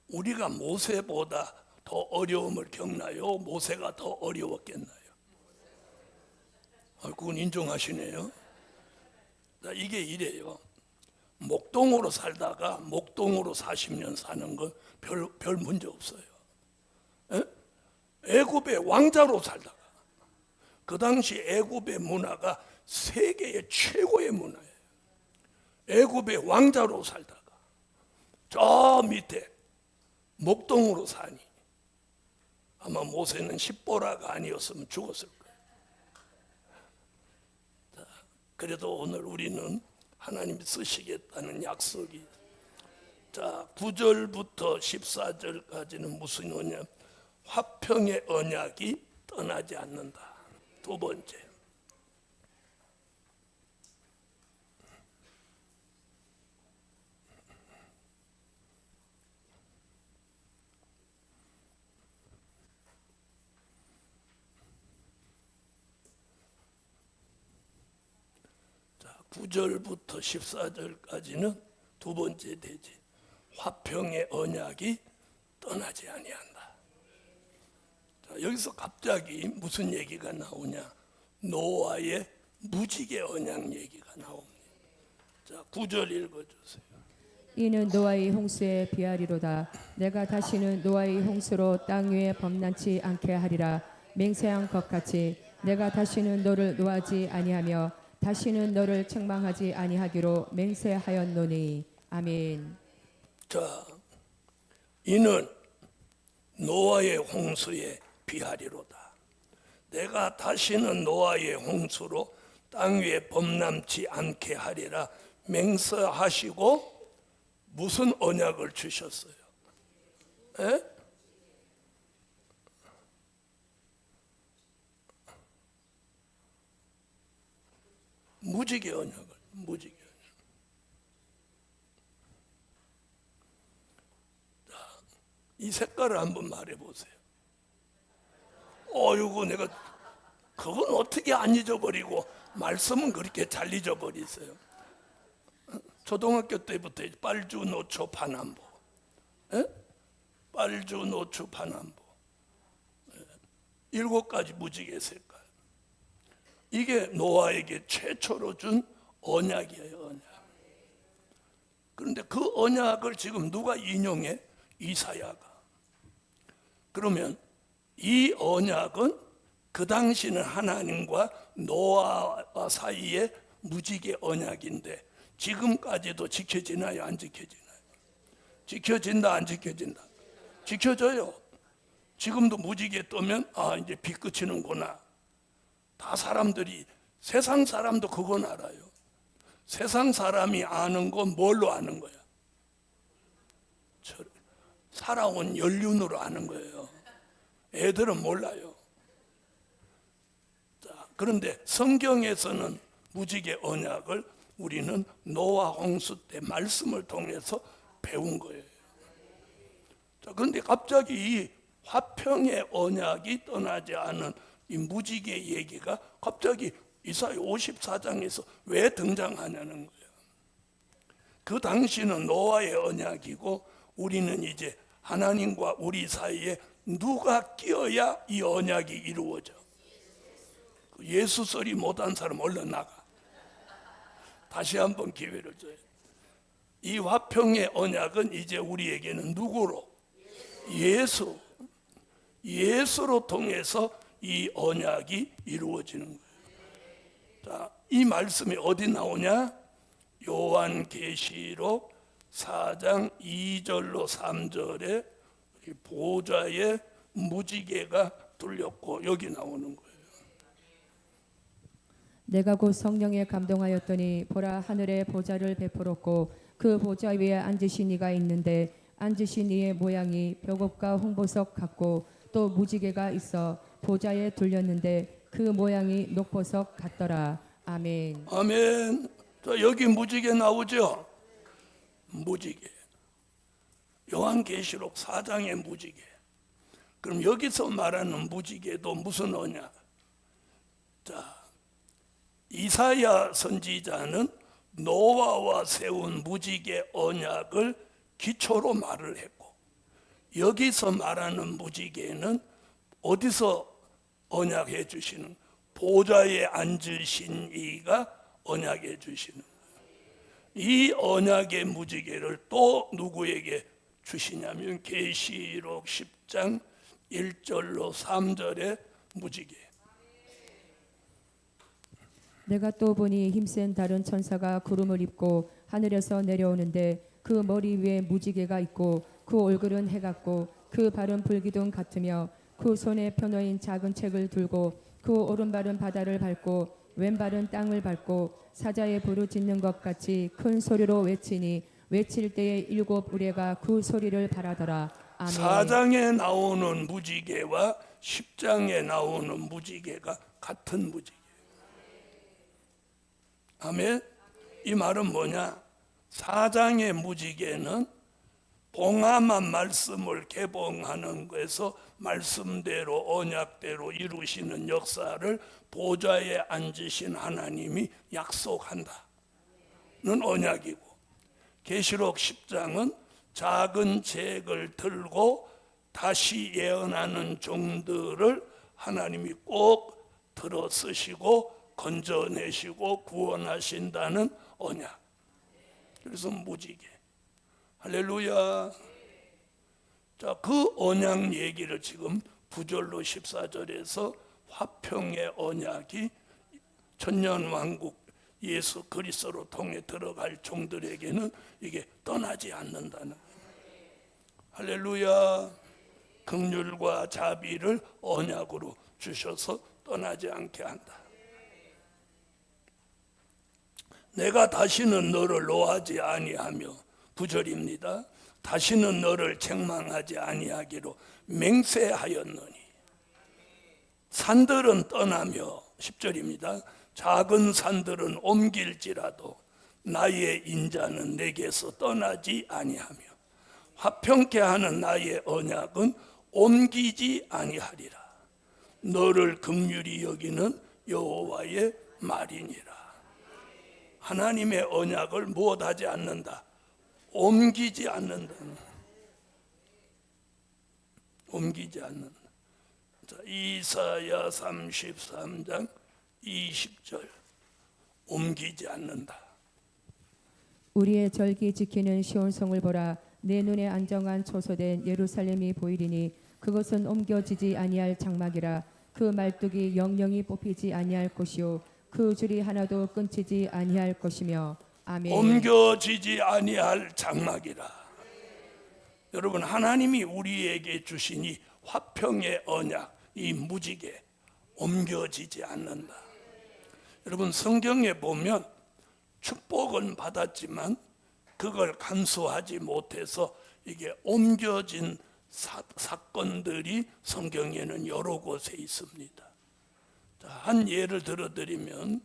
우리가 모세보다 더 어려움을 겪나요? 모세가 더 어려웠겠나요? 그건 인정하시네요. 자, 이게 이래요. 목동으로 살다가 목동으로 40년 사는 건 별 문제 없어요. 애굽의 왕자로 살다가, 그 당시 애굽의 문화가 세계의 최고의 문화예요. 애굽의 왕자로 살다가 저 밑에 목동으로 사니 아마 모세는 십보라가 아니었으면 죽었을 거예요. 자, 그래도 오늘 우리는 하나님이 쓰시겠다는 약속이, 자 9절부터 14절까지는 무슨 언약? 화평의 언약이 떠나지 않는다. 두 번째, 자 9절부터 14절까지는 두 번째 대지, 화평의 언약이 떠나지 아니한다. 자, 여기서 갑자기 무슨 얘기가 나오냐? 노아의 무지개 언약 얘기가 나옵니다. 자 9절 읽어주세요. 이는 노아의 홍수에 비하리로다. 내가 다시는 노아의 홍수로 땅 위에 범람치 않게 하리라. 맹세한 것 같이 내가 다시는 너를 노하지 아니하며 다시는 너를 책망하지 아니하기로 맹세하였노니. 아멘. 자, 이는 노아의 홍수에 비하리로다. 내가 다시는 노아의 홍수로 땅 위에 범람치 않게 하리라 맹세하시고 무슨 언약을 주셨어요? 에? 무지개 언약을, 무지개 언약. 자, 이 색깔을 한번 말해 보세요. 이거 내가 그건 어떻게 안 잊어버리고 말씀은 그렇게 잘 잊어버리세요. 초등학교 때부터 빨주, 노초, 파남보, 빨주, 노초, 파남보, 7가지 무지개 색깔. 이게 노아에게 최초로 준 언약이에요, 언약. 그런데 그 언약을 지금 누가 인용해? 이사야가. 그러면 이 언약은 그 당시는 하나님과 노아와 사이의 무지개 언약인데 지금까지도 지켜지나요? 안 지켜지나요? 지켜진다, 안 지켜진다? 지켜져요. 지금도 무지개 뜨면 이제 비 그치는구나. 다 사람들이, 세상 사람도 그건 알아요. 세상 사람이 아는 건 뭘로 아는 거야? 살아온 연륜으로 아는 거예요. 애들은 몰라요. 자, 그런데 성경에서는 무지개 언약을 우리는 노아 홍수 때 말씀을 통해서 배운 거예요. 자, 그런데 갑자기 이 화평의 언약이 떠나지 않은 이 무지개 얘기가 갑자기 이사야 54장에서 왜 등장하냐는 거예요. 그 당시는 노아의 언약이고 우리는 이제 하나님과 우리 사이에 누가 끼어야 이 언약이 이루어져. 예수 소리 못한 사람 얼른 나가. 다시 한번 기회를 줘요. 이 화평의 언약은 이제 우리에게는 누구로? 예수. 예수로 통해서 이 언약이 이루어지는 거예요. 자, 이 말씀이 어디 나오냐? 요한계시록 4장 2절로 3절에 보좌에 무지개가 뚫렸고 여기 나오는 거예요. 내가 곧 성령에 감동하였더니 보라 하늘에 보좌를 베풀었고 그 보좌 위에 앉으신 이가 있는데 앉으신 이의 모양이 벽옥과 홍보석 같고 또 무지개가 있어 보좌에 둘렸는데 그 모양이 녹보석 같더라. 아멘. 아멘. 자, 여기 무지개 나오죠? 무지개. 요한계시록 4장의 무지개. 그럼 여기서 말하는 무지개도 무슨 언약? 자, 이사야 선지자는 노아와 세운 무지개 언약을 기초로 말을 했고, 여기서 말하는 무지개는 어디서 언약해 주시는? 보좌에 앉으신 이가 언약해 주시는 거예요. 이 언약의 무지개를 또 누구에게 주시냐면 계시록 10장 1절로 3절의 무지개. 내가 또 보니 힘센 다른 천사가 구름을 입고 하늘에서 내려오는데 그 머리 위에 무지개가 있고 그 얼굴은 해 같고 그 발은 불기둥 같으며 그 손에 펴놓인 작은 책을 들고 그 오른발은 바다를 밟고 왼발은 땅을 밟고 사자의 부르짖는 것 같이 큰 소리로 외치니 외칠 때에 일곱 우레가 그 소리를 바라더라. 아멘. 4장에 나오는 무지개와 10장에 나오는 무지개가 같은 무지개. 아멘. 이 말은 뭐냐? 4장의 무지개는 봉함한 말씀을 개봉하는 것에서 말씀대로 언약대로 이루시는 역사를 보좌에 앉으신 하나님이 약속한다는 언약이고, 계시록 10장은 작은 책을 들고 다시 예언하는 종들을 하나님이 꼭 들어 쓰시고 건져내시고 구원하신다는 언약. 그래서 무지개. 할렐루야. 자, 그 언약 얘기를 지금 9절로 14절에서 화평의 언약이 천년왕국 예수 그리스도로 통해 들어갈 종들에게는 이게 떠나지 않는다는 거예요. 할렐루야. 긍휼과 자비를 언약으로 주셔서 떠나지 않게 한다. 내가 다시는 너를 노하지 아니하며, 9절입니다. 다시는 너를 책망하지 아니하기로 맹세하였노니 산들은 떠나며, 10절입니다. 작은 산들은 옮길지라도 나의 인자는 내게서 떠나지 아니하며 화평케 하는 나의 언약은 옮기지 아니하리라. 너를 긍휼히 여기는 여호와의 말이니라. 하나님의 언약을 무엇하지 않는다? 옮기지 않는다. 옮기지 않는다. 자, 이사야 33장 20절. 옮기지 않는다. 우리의 절기 지키는 시온성을 보라. 내 눈에 안정한 초소된 예루살렘이 보이리니 그것은 옮겨지지 아니할 장막이라. 그 말뚝이 영영이 뽑히지 아니할 것이요 그 줄이 하나도 끊치지 아니할 것이며. 아멘. 옮겨지지 아니할 장막이라. 여러분, 하나님이 우리에게 주신 이 화평의 언약, 이 무지개, 옮겨지지 않는다. 여러분, 성경에 보면 축복은 받았지만 그걸 감수하지 못해서 이게 옮겨진 사건들이 성경에는 여러 곳에 있습니다. 자, 한 예를 들어드리면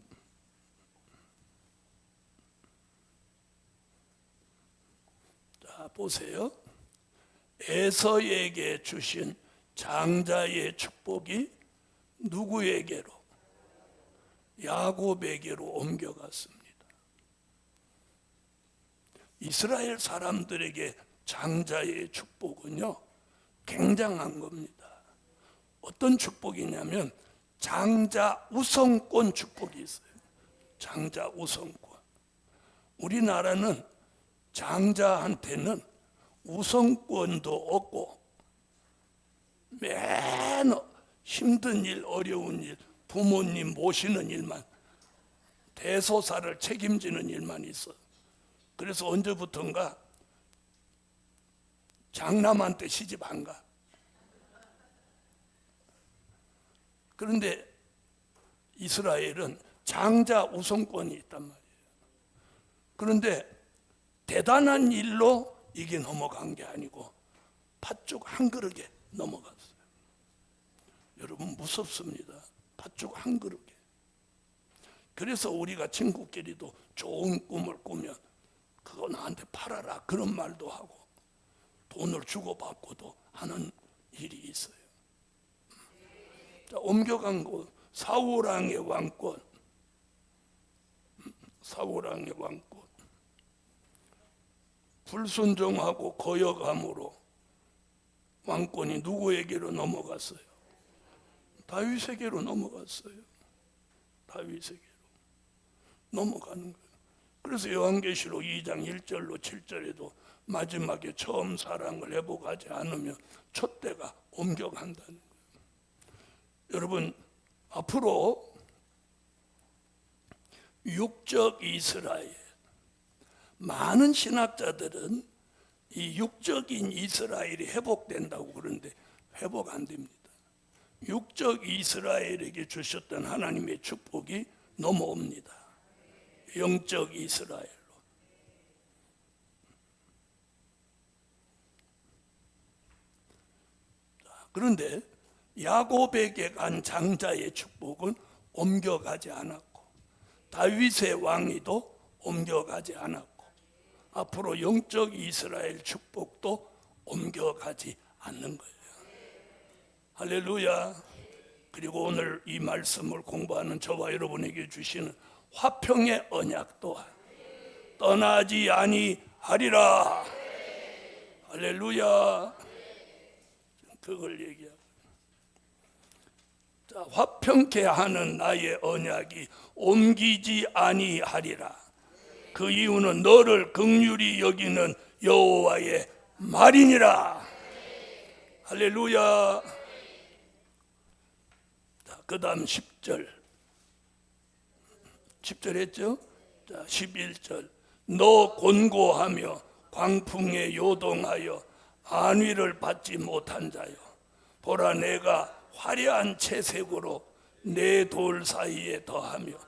자, 보세요. 에서에게 주신 장자의 축복이 누구에게로? 야곱에게로 옮겨갔습니다. 이스라엘 사람들에게 장자의 축복은요, 굉장한 겁니다. 어떤 축복이냐면 장자 우선권 축복이 있어요. 장자 우선권. 우리나라는 장자한테는 우선권도 없고 맨 힘든 일, 어려운 일, 부모님 모시는 일만, 대소사를 책임지는 일만 있어. 그래서 언제부턴가 장남한테 시집 안 가. 그런데 이스라엘은 장자 우선권이 있단 말이에요. 그런데 대단한 일로 이게 넘어간 게 아니고 팥죽 한 그릇에 넘어갔어요. 여러분 무섭습니다. 팥죽 한 그릇에. 그래서 우리가 친구끼리도 좋은 꿈을 꾸면 그거 나한테 팔아라 그런 말도 하고 돈을 주고받고도 하는 일이 있어요. 자, 옮겨간 곳 사울왕의 왕권. 사울왕의 왕권. 불순종하고 거역함으로 왕권이 누구에게로 넘어갔어요? 다윗에게로 넘어갔어요. 다윗에게로 넘어가는 거예요. 그래서 요한계시록 2장 1절로 7절에도 마지막에 처음 사랑을 회복하지 않으면 촛대가 옮겨간다는 거예요. 여러분, 앞으로 육적 이스라엘, 많은 신학자들은 이 육적인 이스라엘이 회복된다고 그러는데 회복 안 됩니다. 육적 이스라엘에게 주셨던 하나님의 축복이 넘어옵니다. 영적 이스라엘로. 그런데 야곱에게 간 장자의 축복은 옮겨가지 않았고 다윗의 왕위도 옮겨가지 않았고 앞으로 영적 이스라엘 축복도 옮겨가지 않는 거예요. 할렐루야. 그리고 오늘 이 말씀을 공부하는 저와 여러분에게 주시는 화평의 언약 또한 떠나지 아니하리라. 할렐루야. 그걸 얘기하고. 자, 화평케 하는 나의 언약이 옮기지 아니하리라. 그 이유는 너를 긍휼히 여기는 여호와의 말이니라. 할렐루야. 자, 그 다음 10절 했죠? 자, 11절 너 곤고하며 광풍에 요동하여 안위를 받지 못한 자여, 보라 내가 화려한 채색으로 내 돌 사이에 더하며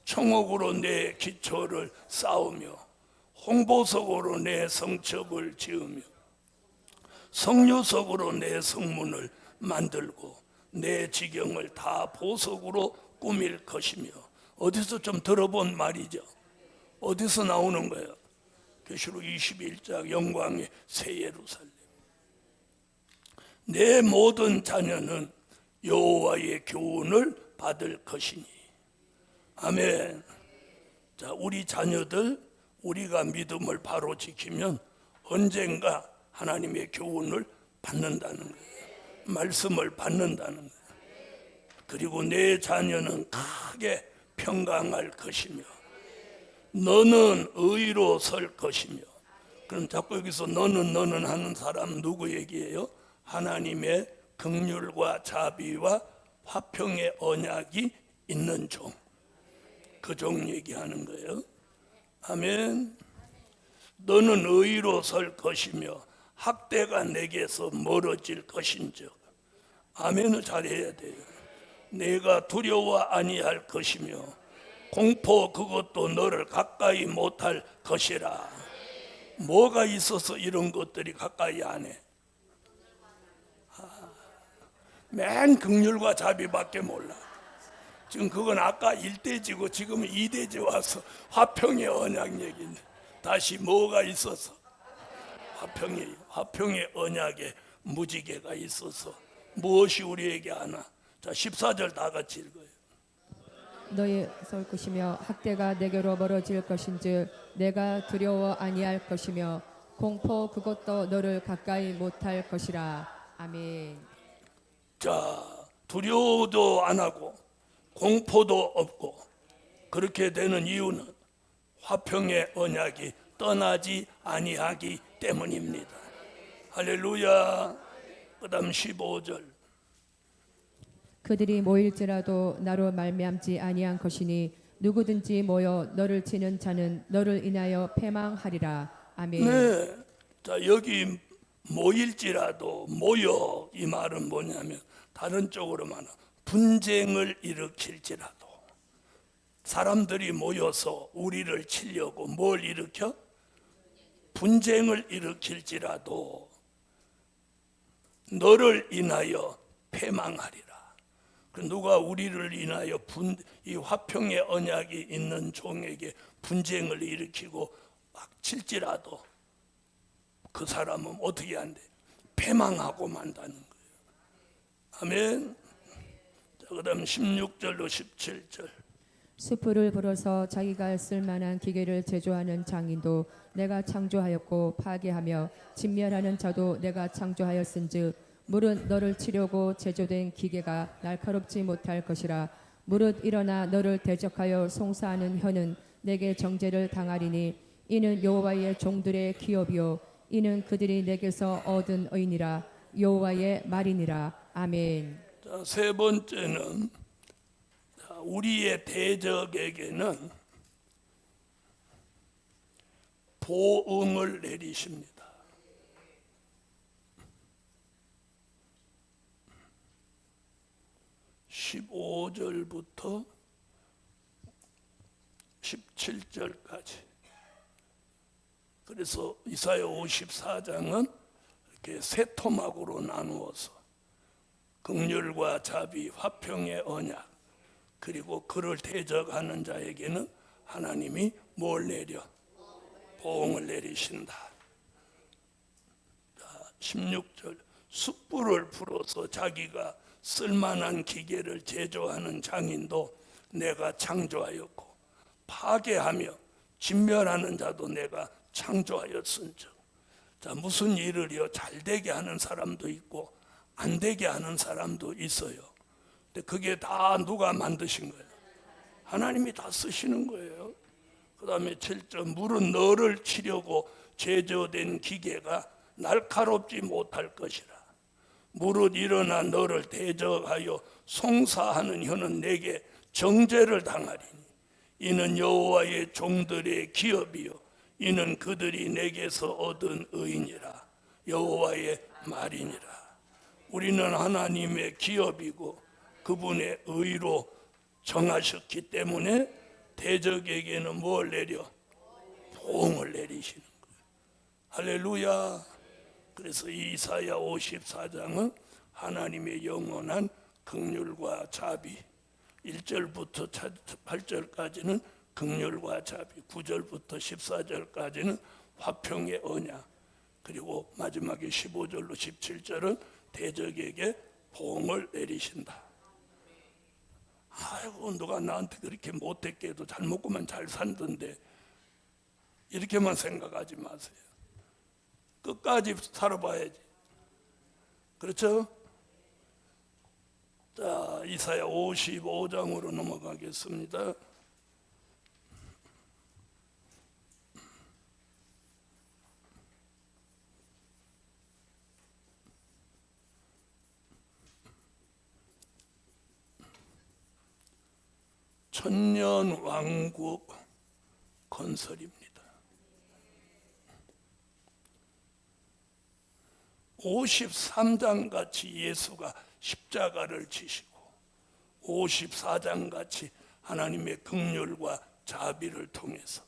청옥으로 내 기초를 쌓으며 홍보석으로 내 성벽을 지으며 성류석으로 내 성문을 만들고 내 지경을 다 보석으로 꾸밀 것이며. 어디서 좀 들어본 말이죠. 어디서 나오는 거예요? 계시록 21장 영광의 새 예루살렘. 내 모든 자녀는 여호와의 교훈을 받을 것이니. 아멘. 자, 우리 자녀들, 우리가 믿음을 바로 지키면 언젠가 하나님의 교훈을 받는다는 거예요. 말씀을 받는다는 거예요. 그리고 내 자녀는 크게 평강할 것이며 너는 의로 설 것이며. 그럼 자꾸 여기서 너는 하는 사람 누구 얘기예요? 하나님의 긍휼과 자비와 화평의 언약이 있는 종, 그 종 얘기하는 거예요. 아멘. 너는 의로 설 것이며 학대가 내게서 멀어질 것인즉. 아멘을 잘해야 돼요. 내가 두려워 아니할 것이며 공포 그것도 너를 가까이 못할 것이라. 뭐가 있어서 이런 것들이 가까이 안 해? 맨 긍휼과 자비밖에 몰라. 지금 그건 아까 1대지고 지금 2대지 와서 화평의 언약 얘기인데 다시 뭐가 있어서? 화평의 언약에 무지개가 있어서 무엇이 우리에게 하나? 자, 14절 다 같이 읽어요. 너희 설 것이며 학대가 내게로 멀어질 것인즉 내가 두려워 아니할 것이며 공포 그것도 너를 가까이 못할 것이라. 아멘. 자, 두려워도 안 하고 공포도 없고 그렇게 되는 이유는 화평의 언약이 떠나지 아니하기 때문입니다. 할렐루야. 그다음 15절. 그들이 모일지라도 나로 말미암지 아니한 것이니 누구든지 모여 너를 치는 자는 너를 인하여 패망하리라. 아멘. 네. 자, 여기 모일지라도 모여 이 말은 뭐냐면 다른 쪽으로 말하면 분쟁을 일으킬지라도 사람들이 모여서 우리를 치려고 뭘 일으켜? 분쟁을 일으킬지라도 너를 인하여 패망하리라. 누가 우리를 인하여 이 화평의 언약이 있는 종에게 분쟁을 일으키고 막 칠지라도 그 사람은 어떻게 한대? 패망하고 만다는 거예요. 아멘. 자, 그다음 16절로 17절. 수풀을 불어서 자기가 쓸만한 기계를 제조하는 장인도 내가 창조하였고 파괴하며 진멸하는 자도 내가 창조하였은즉 무릇 너를 치려고 제조된 기계가 날카롭지 못할 것이라. 무릇 일어나 너를 대적하여 송사하는 혀는 내게 정죄를 당하리니 이는 여호와의 종들의 기업이요 이는 그들이 내게서 얻은 의니라. 여호와의 말이니라. 아멘. 자, 세 번째는 우리의 대적에게는 보응을 내리십니다. 15절부터 17절까지. 그래서 이사야 54장은 이렇게 세 토막으로 나누어서 긍휼과 자비, 화평의 언약, 그리고 그를 대적하는 자에게는 하나님이 뭘 내려? 보응을 내리신다. 자, 16절. 숯불을 불어서 자기가 쓸만한 기계를 제조하는 장인도 내가 창조하였고 파괴하며 진멸하는 자도 내가 창조하였은즉. 자, 무슨 일을요 잘 되게 하는 사람도 있고 안 되게 하는 사람도 있어요. 근데 그게 다 누가 만드신 거예요? 하나님이 다 쓰시는 거예요. 그 다음에 7절. 물은 너를 치려고 제조된 기계가 날카롭지 못할 것이라. 무릇 일어나 너를 대적하여 송사하는 혀는 내게 정죄를 당하리니 이는 여호와의 종들의 기업이요 이는 그들이 내게서 얻은 의니라. 여호와의 말이니라. 우리는 하나님의 기업이고 그분의 의로 정하셨기 때문에 대적에게는 뭘 내려? 보응을 내리시는 거예요. 할렐루야. 그래서 이사야 54장은 하나님의 영원한 긍휼과 자비, 1절부터 8절까지는 긍휼과 자비, 9절부터 14절까지는 화평의 언약, 그리고 마지막에 15절로 17절은 대적에게 보응을 내리신다. 아이고 누가 나한테 그렇게 못됐게 해도 잘 먹고만 잘 산던데 이렇게만 생각하지 마세요. 끝까지 살아봐야지. 그렇죠? 자, 이사야 55장으로 넘어가겠습니다. 천년 왕국 건설입니다. 53장 같이 예수가 십자가를 지시고 54장 같이 하나님의 긍휼과 자비를 통해서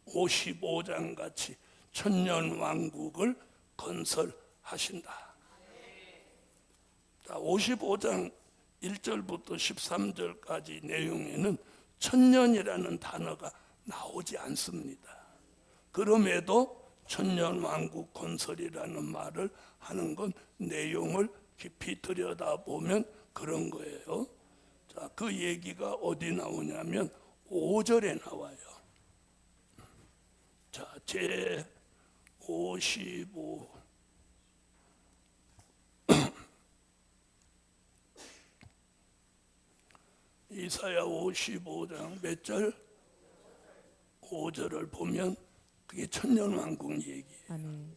55장 같이 천년 왕국을 건설하신다. 자, 55장 1절부터 13절까지 내용에는 천년이라는 단어가 나오지 않습니다. 그럼에도 천년 왕국 건설이라는 말을 하는 건 내용을 깊이 들여다보면 그런 거예요. 자, 그 얘기가 어디 나오냐면 5절에 나와요. 자, 제 55 이사야 55장 몇 절? 5절을 보면 그게 천년왕국 얘기예요. 아멘.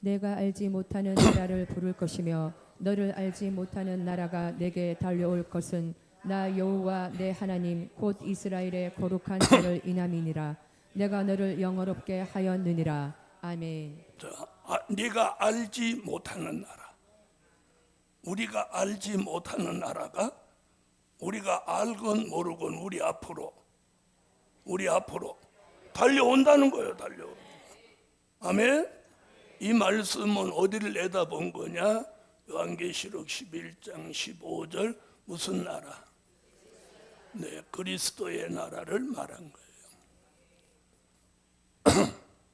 내가 알지 못하는 나라를 부를 것이며 너를 알지 못하는 나라가 내게 달려올 것은 나 여호와 내 하나님 곧 이스라엘의 거룩한 자를 인함이니라. 내가 너를 영어롭게 하였느니라. 아멘. 자, 네가 알지 못하는 나라. 우리가 알지 못하는 나라가 우리가 알건 모르건 우리 앞으로 달려온다는 거예요. 달려오는 거. 아멘. 이 말씀은 어디를 내다본 거냐? 요한계시록 11장 15절 무슨 나라? 네, 그리스도의 나라를 말한 거예요.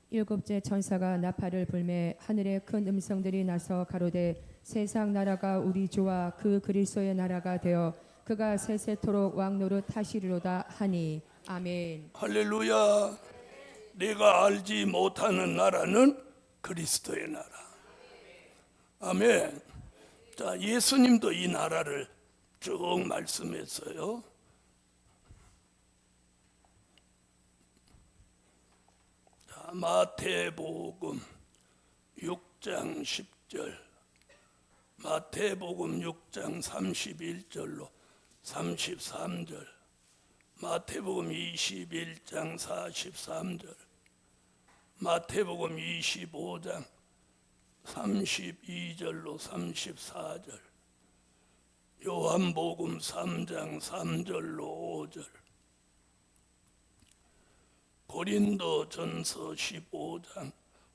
일곱째 천사가 나팔을 불매 하늘에 큰 음성들이 나서 가로되 세상 나라가 우리 주와 그 그리스도의 나라가 되어 그가 세세토록 왕노릇 하시리로다 하니. 아멘. 할렐루야. 내가 알지 못하는 나라는 그리스도의 나라. 아멘. 자, 예수님도 이 나라를 쭉 말씀했어요. 자, 마태복음 6장 10절, 마태복음 6장 31절로 33절, 마태복음 21장 43절, 마태복음 25장 32절로 34절, 요한복음 3장 3절로 5절, 고린도전서 15장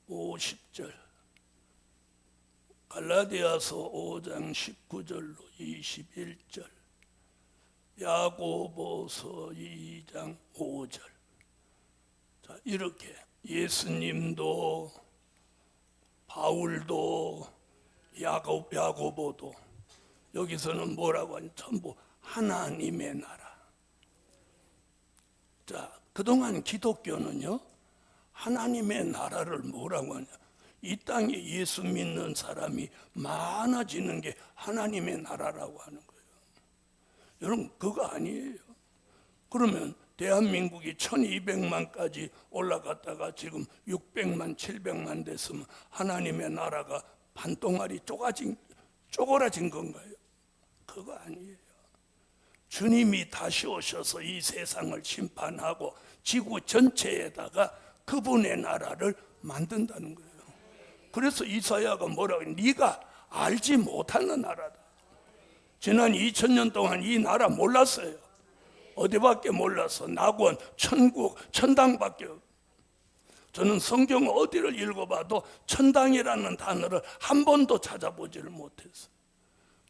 50절, 갈라디아서 5장 19절로 21절, 야고보서 2장 5절. 자, 이렇게 예수님도 바울도 야고보도 여기서는 뭐라고 하냐? 전부 하나님의 나라. 자, 그동안 기독교는요, 하나님의 나라를 뭐라고 하냐? 이 땅에 예수 믿는 사람이 많아지는 게 하나님의 나라라고 하는 거예요. 여러분, 그거 아니에요. 그러면 대한민국이 1200만까지 올라갔다가 지금 600만, 700만 됐으면 하나님의 나라가 반동아리 쪼그라진 건가요? 그거 아니에요. 주님이 다시 오셔서 이 세상을 심판하고 지구 전체에다가 그분의 나라를 만든다는 거예요. 그래서 이사야가 뭐라고 해요? 네가 알지 못하는 나라다. 지난 2000년 동안 이 나라 몰랐어요. 어디밖에 몰라서 낙원, 천국, 천당밖에. 저는 성경 어디를 읽어봐도 천당이라는 단어를 한 번도 찾아보지를 못했어요.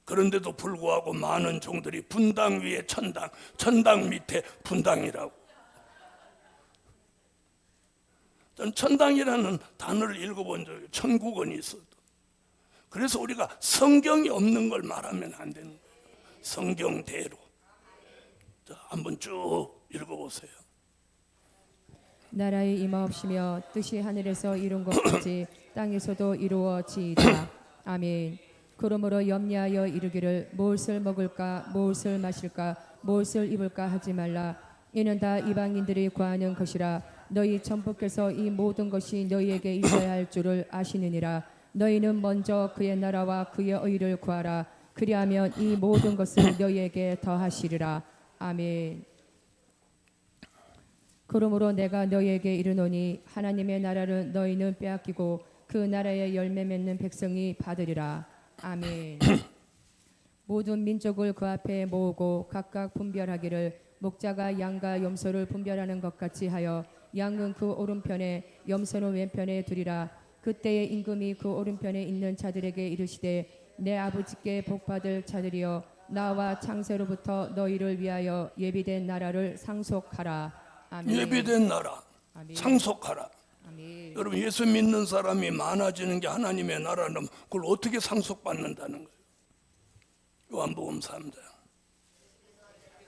그런데도 불구하고 많은 종들이 분당 위에 천당, 천당 밑에 분당이라고. 전 천당이라는 단어를 읽어본 적이 천국은 있어도. 그래서 우리가 성경이 없는 걸 말하면 안 되는 거예요. 성경대로. 자, 한번 쭉 읽어보세요. 나라의 임하옵시며 뜻이 하늘에서 이룬 것 같이 땅에서도 이루어지이다. 아멘. 그러므로 염려하여 이르기를 무엇을 먹을까 무엇을 마실까 무엇을 입을까 하지 말라. 이는 다 이방인들이 구하는 것이라. 너희 천부께서 이 모든 것이 너희에게 있어야 할 줄을 아시느니라. 너희는 먼저 그의 나라와 그의 의를 구하라. 그리하면 이 모든 것을 너희에게 더하시리라. 아멘. 그러므로 내가 너희에게 이르노니 하나님의 나라를 너희는 빼앗기고 그 나라의 열매 맺는 백성이 받으리라. 아멘. 모든 민족을 그 앞에 모으고 각각 분별하기를 목자가 양과 염소를 분별하는 것 같이 하여 양은 그 오른편에 염소는 왼편에 두리라. 그때에 임금이 그 오른편에 있는 자들에게 이르시되 내 아버지께 복받을 자들이여 나와 창세로부터 너희를 위하여 예비된 나라를 상속하라. 아멘. 예비된 나라 아멘. 상속하라. 아멘. 여러분, 예수 믿는 사람이 많아지는 게 하나님의 나라는 그걸 어떻게 상속받는다는 거예요? 요한복음 3장.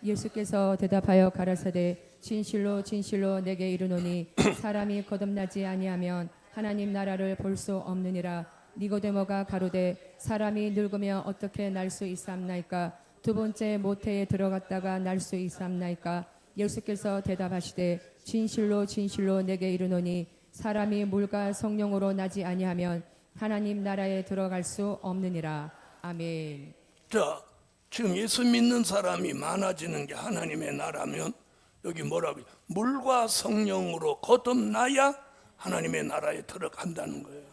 예수께서 대답하여 가라사대 진실로 진실로 내게 이르노니 사람이 거듭나지 아니하면 하나님 나라를 볼 수 없느니라. 니고데모가 가로되 사람이 늙으면 어떻게 날 수 있사옵나이까? 두 번째 모태에 들어갔다가 날 수 있사옵나이까? 예수께서 대답하시되 진실로 진실로 내게 이르노니 사람이 물과 성령으로 나지 아니하면 하나님 나라에 들어갈 수 없느니라. 아멘. 자, 지금 예수 믿는 사람이 많아지는 게 하나님의 나라면 여기 뭐라고요? 물과 성령으로 거듭나야 하나님의 나라에 들어간다는 거예요.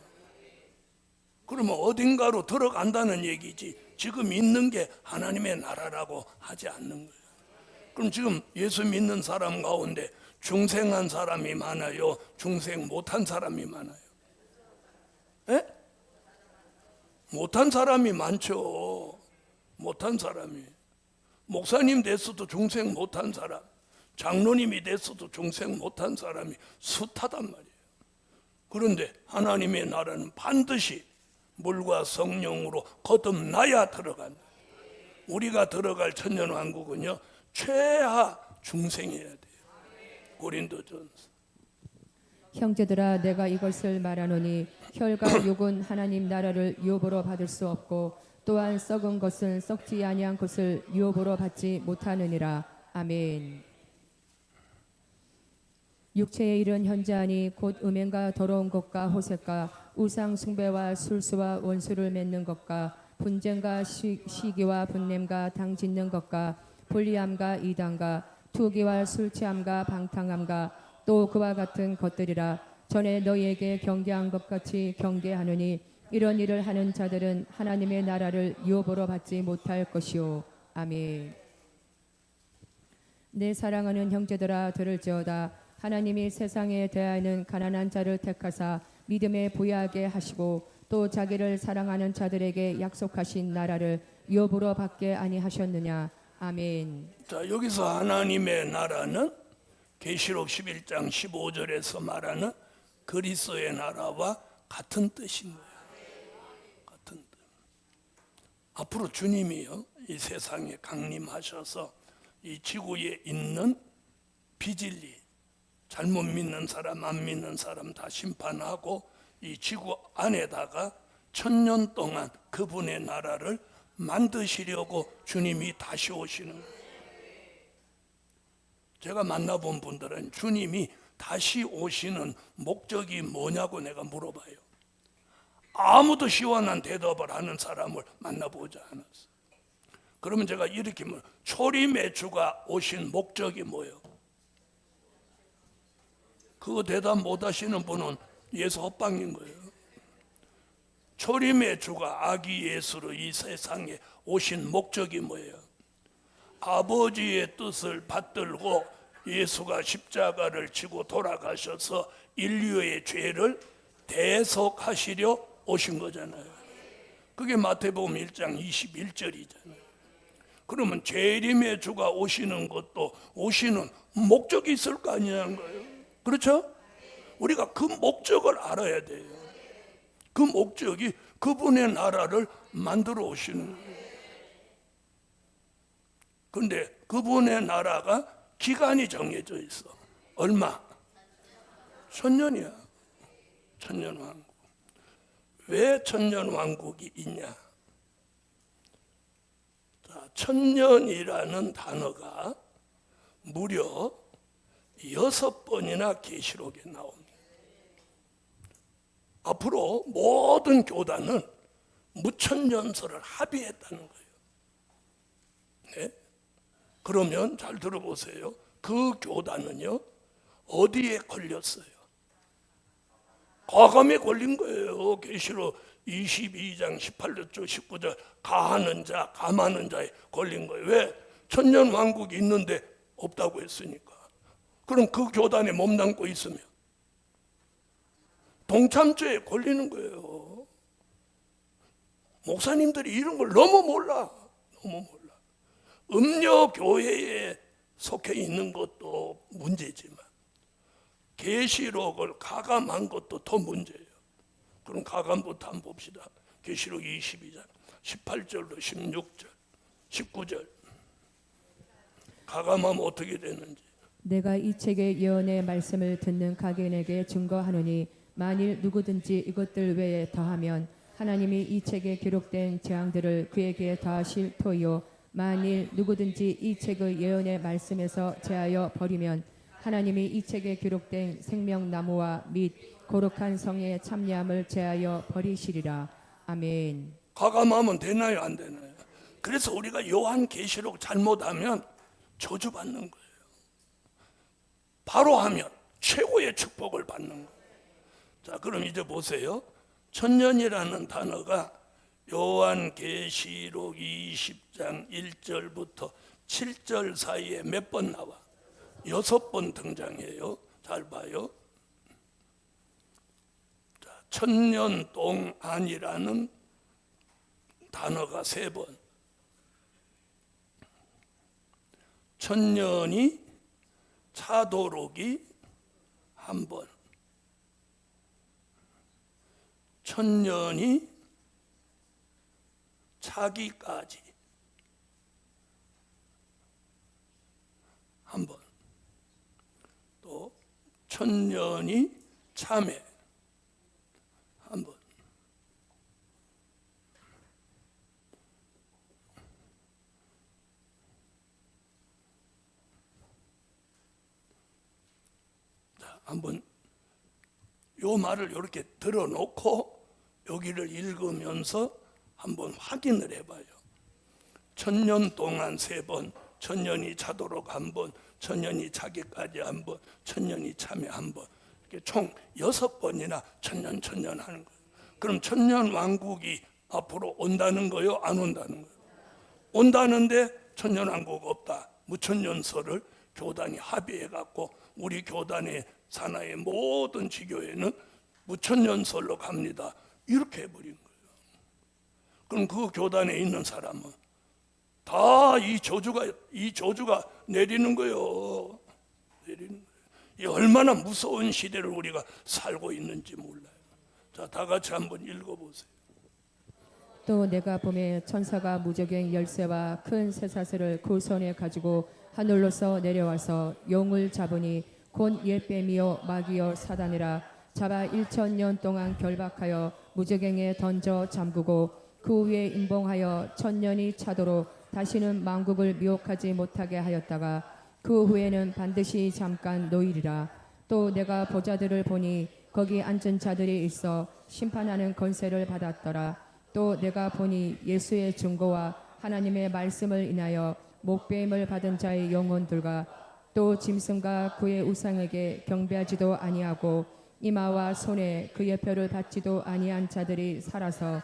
그러면 어딘가로 들어간다는 얘기지 지금 있는 게 하나님의 나라라고 하지 않는 거예요. 그럼 지금 예수 믿는 사람 가운데 중생한 사람이 많아요? 중생 못한 사람이 많아요? 에? 못한 사람이 많죠. 못한 사람이. 목사님 됐어도 중생 못한 사람, 장로님이 됐어도 중생 못한 사람이 숱하단 말이에요. 그런데 하나님의 나라는 반드시 물과 성령으로 거듭나야 들어간다. 우리가 들어갈 천년왕국은요, 최하 중생이어야 돼요. 고린도전서. 형제들아 내가 이것을 말하노니 혈과 육은 하나님 나라를 유업으로 받을 수 없고 또한 썩은 것은 썩지 아니한 것을 유업으로 받지 못하느니라. 아멘. 육체의 일은 현저하니 곧 음행과 더러운 것과 호색과 우상 숭배와 술수와 원수를 맺는 것과 분쟁과 시기와 분냄과 당 짓는 것과 불리함과 이단과 투기와 술 취함과 방탕함과 또 그와 같은 것들이라. 전에 너희에게 경계한 것 같이 경계하노니 이런 일을 하는 자들은 하나님의 나라를 유업으로 받지 못할 것이요. 아멘. 내 사랑하는 형제들아 들을지어다. 하나님이 세상에 대하여는 가난한 자를 택하사 믿음에 부유하게 하시고 또 자기를 사랑하는 자들에게 약속하신 나라를 유업으로 받게 아니하셨느냐. 아멘. 자, 여기서 하나님의 나라는 계시록 11장 15절에서 말하는 그리스도의 나라와 같은 뜻인 거예요. 같은 뜻. 앞으로 주님이요, 이 세상에 강림하셔서 이 지구에 있는 비진리, 잘못 믿는 사람, 안 믿는 사람 다 심판하고 이 지구 안에다가 1000년 동안 그분의 나라를 만드시려고 주님이 다시 오시는 거예요. 제가 만나본 분들은 주님이 다시 오시는 목적이 뭐냐고 내가 물어봐요. 아무도 시원한 대답을 하는 사람을 만나보지 않았어요. 그러면 제가 이렇게 물, 초림의 주가 오신 목적이 뭐예요? 그거 대답 못 하시는 분은 예수 헛방인 거예요. 초림의 주가 아기 예수로 이 세상에 오신 목적이 뭐예요? 아버지의 뜻을 받들고 예수가 십자가를 지고 돌아가셔서 인류의 죄를 대속하시려 오신 거잖아요. 그게 마태복음 1장 21절이잖아요. 그러면 재림의 주가 오시는 것도 오시는 목적이 있을 거 아니냐는 거예요. 그렇죠? 우리가 그 목적을 알아야 돼요. 그 목적이 그분의 나라를 만들어 오시는 거예요. 그런데 그분의 나라가 기간이 정해져 있어. 얼마? 1000년이야. 1000년 왕국. 왜 1000년 왕국이 있냐? 자, 1000년이라는 단어가 무려 6번이나 계시록에 나옵니다. 앞으로 모든 교단은 무천년설을 합의했다는 거예요. 네? 그러면 잘 들어보세요. 그 교단은요, 어디에 걸렸어요? 과감에 걸린 거예요. 계시록 22장 18절 19절 가하는 자, 감하는 자에 걸린 거예요. 왜? 천년 왕국이 있는데 없다고 했으니까. 그럼 그 교단에 몸담고 있으면 동참죄에 걸리는 거예요. 목사님들이 이런 걸 너무 몰라. 너무 몰라. 음녀 교회에 속해 있는 것도 문제지만 계시록을 가감한 것도 더 문제예요. 그럼 가감부터 한번 봅시다. 계시록 22장 18절로 16절 19절 가감하면 어떻게 되는지. 내가 이 책의 예언의 말씀을 듣는 각인에게 증거하노니 만일 누구든지 이것들 외에 더하면 하나님이 이 책에 기록된 재앙들을 그에게 더하실 터이요 만일 누구든지 이 책의 예언의 말씀에서 제하여 버리면 하나님이 이 책에 기록된 생명나무와 및 거룩한 성의 참여함을 제하여 버리시리라. 아멘. 가감하면 되나요, 안 되나요? 그래서 우리가 요한계시록 잘못하면 저주받는 거예요. 바로 하면 최고의 축복을 받는 거예요. 자, 그럼 이제 보세요. 천년이라는 단어가 요한계시록 20장 1절부터 7절 사이에 몇 번 나와? 6번 등장해요. 잘 봐요. 자, 천년 동안이라는 단어가 3번. 천년이 차도록이 1번. 천년이 차기까지 1번. 또 천년이 참회 1번. 자, 한번 요 말을 이렇게 들어놓고 여기를 읽으면서 한번 확인을 해봐요. 천년 동안 3번, 천년이 차도록 1번, 천년이 차기까지 1번, 천년이 참회 1번. 이렇게 총 6번이나 천년 하는 거예요. 그럼 천년 왕국이 앞으로 온다는 거요? 안 온다는 거예요? 온다는데 천년 왕국 없다. 무천년설을 교단이 합의해 갖고 우리 교단의 산하의 모든 지교회는 무천년설로 갑니다. 이렇게 해버린 거예요. 그럼 그 교단에 있는 사람은 다 이 저주가 내리는 거예요. 내리는 거예요. 이 얼마나 무서운 시대를 우리가 살고 있는지 몰라요. 자, 다 같이 한번 읽어보세요. 또 내가 보매 천사가 무저갱 열쇠와 큰 쇠사슬을 그 손에 가지고 하늘로서 내려와서 용을 잡으니 곧 일뱀이요 마귀요 사단이라 잡아 1000년 동안 결박하여 무저갱에 던져 잠그고 그 위에 임봉하여 1000년이 차도록 다시는 만국을 미혹하지 못하게 하였다가 그 후에는 반드시 잠깐 놓이리라. 또 내가 보자들을 보니 거기 앉은 자들이 있어 심판하는 권세를 받았더라. 또 내가 보니 예수의 증거와 하나님의 말씀을 인하여 목배임을 받은 자의 영혼들과 또 짐승과 그의 우상에게 경배하지도 아니하고 이마와 손에 그의 표를 받지도 아니한 자들이 살아서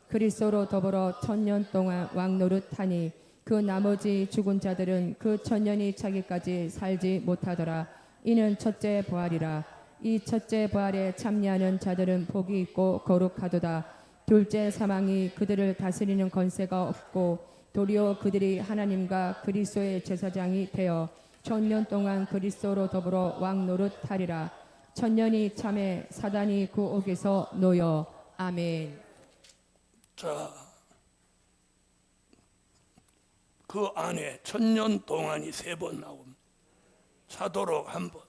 그리스도로 더불어 1000년 동안 왕노릇하니 그 나머지 죽은 자들은 그 1000년이 차기까지 살지 못하더라. 이는 첫째 부활이라. 이 첫째 부활에 참여하는 자들은 복이 있고 거룩하도다. 둘째 사망이 그들을 다스리는 권세가 없고 도리어 그들이 하나님과 그리스도의 제사장이 되어 1000년 동안 그리스도로 더불어 왕노릇하리라. 1000년이 참에 사단이 그 옥에서 놓여. 아멘. 자, 그 안에 1000년 동안이 3번 나옵니다. 차도록 1번,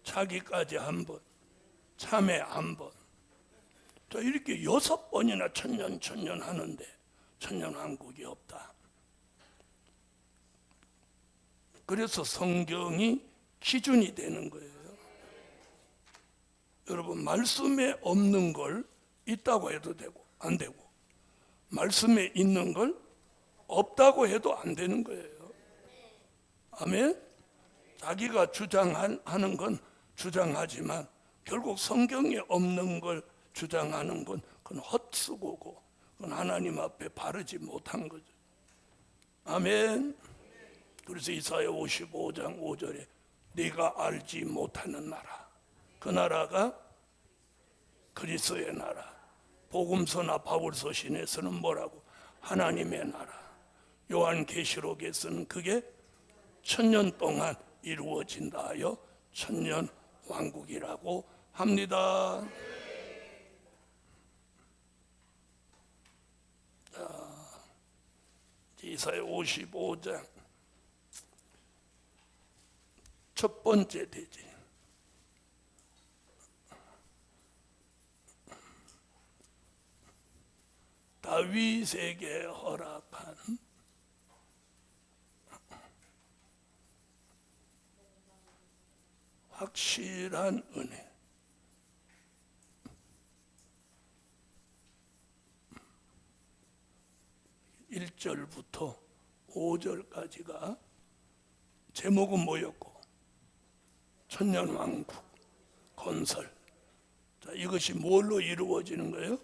차기까지 1번, 참회 1번. 자, 이렇게 6번이나 천년 하는데 천년왕국이 없다. 그래서 성경이 기준이 되는 거예요. 여러분, 말씀에 없는 걸 있다고 해도 되고 안 되고, 말씀에 있는 걸 없다고 해도 안 되는 거예요. 아멘. 자기가 주장하는 건 주장하지만 결국 성경에 없는 걸 주장하는 건 그건 헛수고고 그건 하나님 앞에 바르지 못한 거죠. 아멘. 그래서 이사야 55장 5절에 네가 알지 못하는 나라, 그 나라가 그리스도의 나라. 복음서나 바울서 신에서는 뭐라고? 하나님의 나라. 요한계시록에서는 그게 1000년 동안 이루어진다 하여 천년 왕국이라고 합니다. 이사야 55장 첫 번째 대지. 다윗에게 허락한 확실한 은혜. 1절부터 5절까지가 제목은 뭐였고, 천년왕국 건설. 자, 이것이 뭘로 이루어지는 거예요?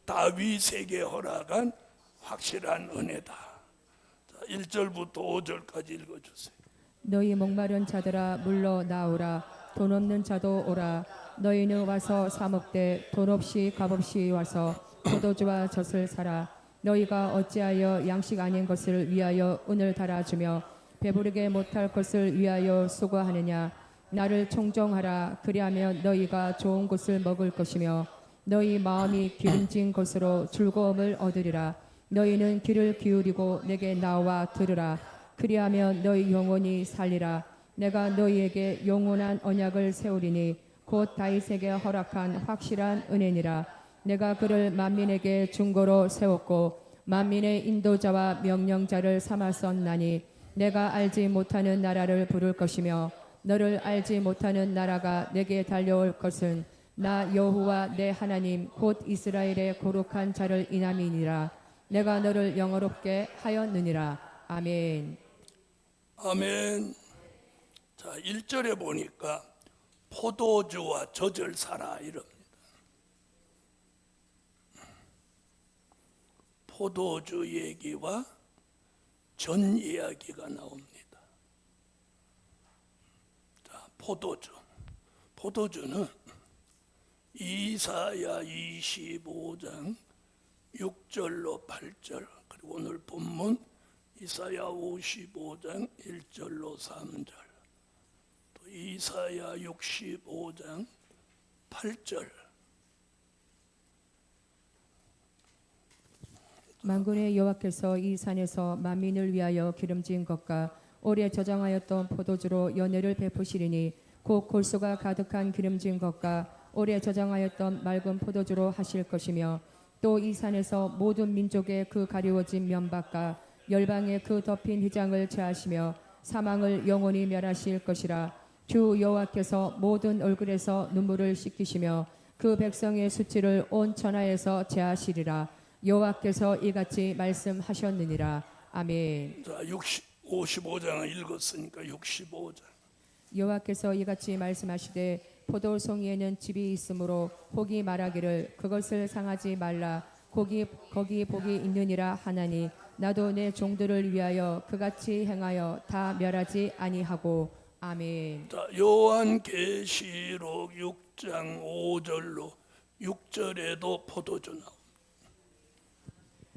다윗에게 허락한 확실한 은혜다. 자, 1절부터 5절까지 읽어주세요. 너희 목마른 자들아 물러 나오라. 돈 없는 자도 오라. 너희는 와서 사 먹되 돈 없이 값없이 와서 포도주와 젖을 사라. 너희가 어찌하여 양식 아닌 것을 위하여 은을 달아주며 배부르게 못할 것을 위하여 수고하느냐. 나를 청종하라. 그리하면 너희가 좋은 것을 먹을 것이며 너희 마음이 기름진 것으로 즐거움을 얻으리라. 너희는 귀를 기울이고 내게 나와 들으라. 그리하면 너희 영혼이 살리라. 내가 너희에게 영원한 언약을 세우리니 곧 다윗에게 허락한 확실한 은혜니라. 내가 그를 만민에게 중고로 세웠고 만민의 인도자와 명령자를 삼았었나니 내가 알지 못하는 나라를 부를 것이며 너를 알지 못하는 나라가 내게 달려올 것은 나 여호와 내 하나님 곧 이스라엘의 거룩한 자를 인함이니라. 내가 너를 영화롭게 하였느니라. 아멘. 아멘. 자, 1절에 보니까 포도주와 젖을 사라 이럽니다. 포도주 얘기와 전 이야기가 나옵니다. 자, 포도주는 이사야 25장 6절로 8절, 그리고 오늘 본문 이사야 55장 1절로 3절, 또 이사야 65장 8절. 만군의 여호와께서 이 산에서 만민을 위하여 기름진 것과 오래 저장하였던 포도주로 연회를 베푸시리니 곧 골수가 가득한 기름진 것과 오래 저장하였던 맑은 포도주로 하실 것이며 또 이 산에서 모든 민족의 그 가리워진 면박과 열방의 그 덮인 휘장을 제하시며 사망을 영원히 멸하실 것이라. 주 여호와께서 모든 얼굴에서 눈물을 씻기시며 그 백성의 수치를 온 천하에서 제하시리라. 여호와께서 이같이 말씀하셨느니라. 아멘. 자, 55장을 읽었으니까 65장. 여호와께서 이같이 말씀하시되 포도송이에는 즙이 있으므로 혹이 말하기를 그것을 상하지 말라. 거기 복이 있느니라 하나니 나도 내 종들을 위하여 그같이 행하여 다 멸하지 아니하고. 아멘. 자, 요한계시록 6장 5절로 6절에도 포도주 나옵니다.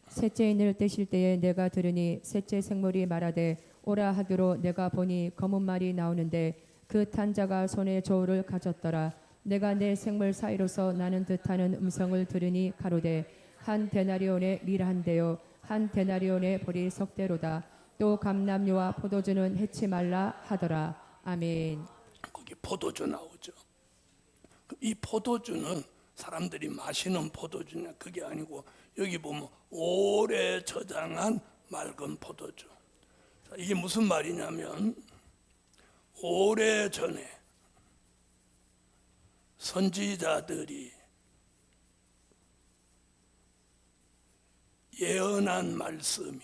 셋째 인을 떼실 때에 내가 들으니 셋째 생물이 말하되 오라 하기로 내가 보니 검은 말이 나오는데 그 탄 자가 손에 저울을 가졌더라. 내가 내 생물 사이로서 나는 듯하는 음성을 들으니 가로되 한 데나리온의 밀 한 대요 한 데나리온의 보리 석 대로다. 또 감람류와 포도주는 해치 말라 하더라. 아멘. 거기 포도주 나오죠. 이 포도주는 사람들이 마시는 포도주냐, 그게 아니고 여기 보면 오래 저장한 맑은 포도주. 자, 이게 무슨 말이냐면 오래 전에 선지자들이 예언한 말씀이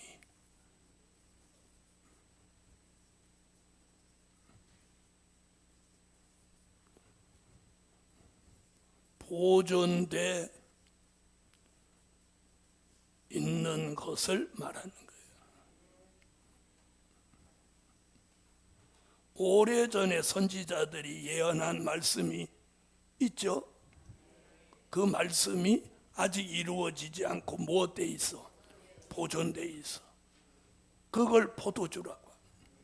보존돼 있는 것을 말하는 거예요. 오래전에 선지자들이 예언한 말씀이 있죠. 그 말씀이 아직 이루어지지 않고 무엇돼 있어? 보존돼 있어. 그걸 포도주라고 합니다.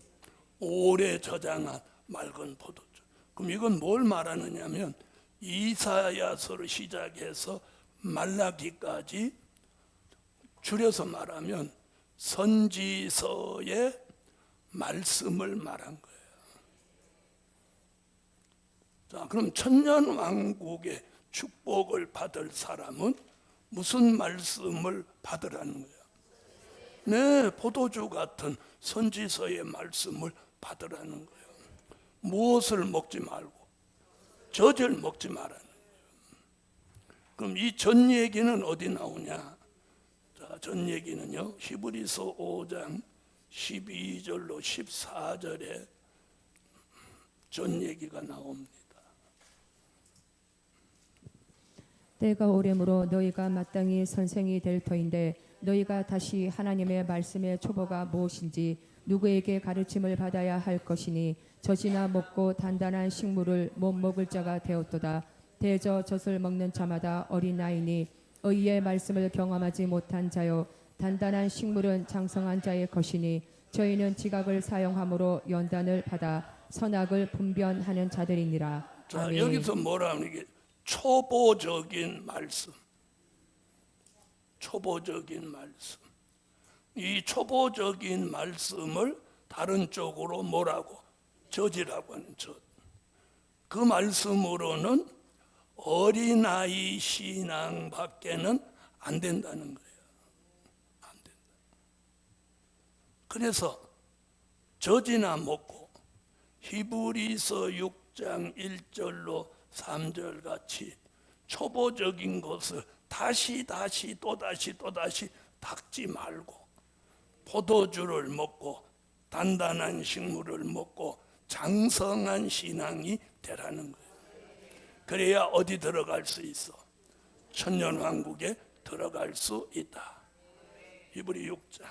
오래 저장한 맑은 포도주. 그럼 이건 뭘 말하느냐면 이사야서를 시작해서 말라기까지 줄여서 말하면 선지서의 말씀을 말한 거예요. 자, 그럼 천년왕국의 축복을 받을 사람은 무슨 말씀을 받으라는 거예요? 네, 포도주 같은 선지서의 말씀을 받으라는 거예요. 무엇을 먹지 말고 젖을 먹지 말라는 거예요. 그럼 이 전 얘기는 어디 나오냐? 자, 전 얘기는요, 히브리서 5장 12절로 14절에 전 얘기가 나옵니다. 때가 오래므로 너희가 마땅히 선생이 될 터인데 너희가 다시 하나님의 말씀의 초보가 무엇인지 누구에게 가르침을 받아야 할 것이니 젖이나 먹고 단단한 식물을 못 먹을 자가 되었도다. 대저 젖을 먹는 자마다 어린아이니 의의 말씀을 경험하지 못한 자요 단단한 식물은 장성한 자의 것이니 저희는 지각을 사용함으로 연단을 받아 선악을 분별하는 자들이니라. 자, 아멘. 여기서 뭐라 하는 게 초보적인 말씀. 초보적인 말씀. 이 초보적인 말씀을 다른 쪽으로 뭐라고? 젖이라고 하는 젖. 그 말씀으로는 어린아이 신앙밖에는 안 된다는 거예요. 안 된다. 그래서 젖이나 먹고 히브리서 6장 1절로 3절 같이 초보적인 것을 다시 또다시 닦지 말고 포도주를 먹고 단단한 식물을 먹고 장성한 신앙이 되라는 거예요. 그래야 어디 들어갈 수 있어? 천년왕국에 들어갈 수 있다. 히브리 6장.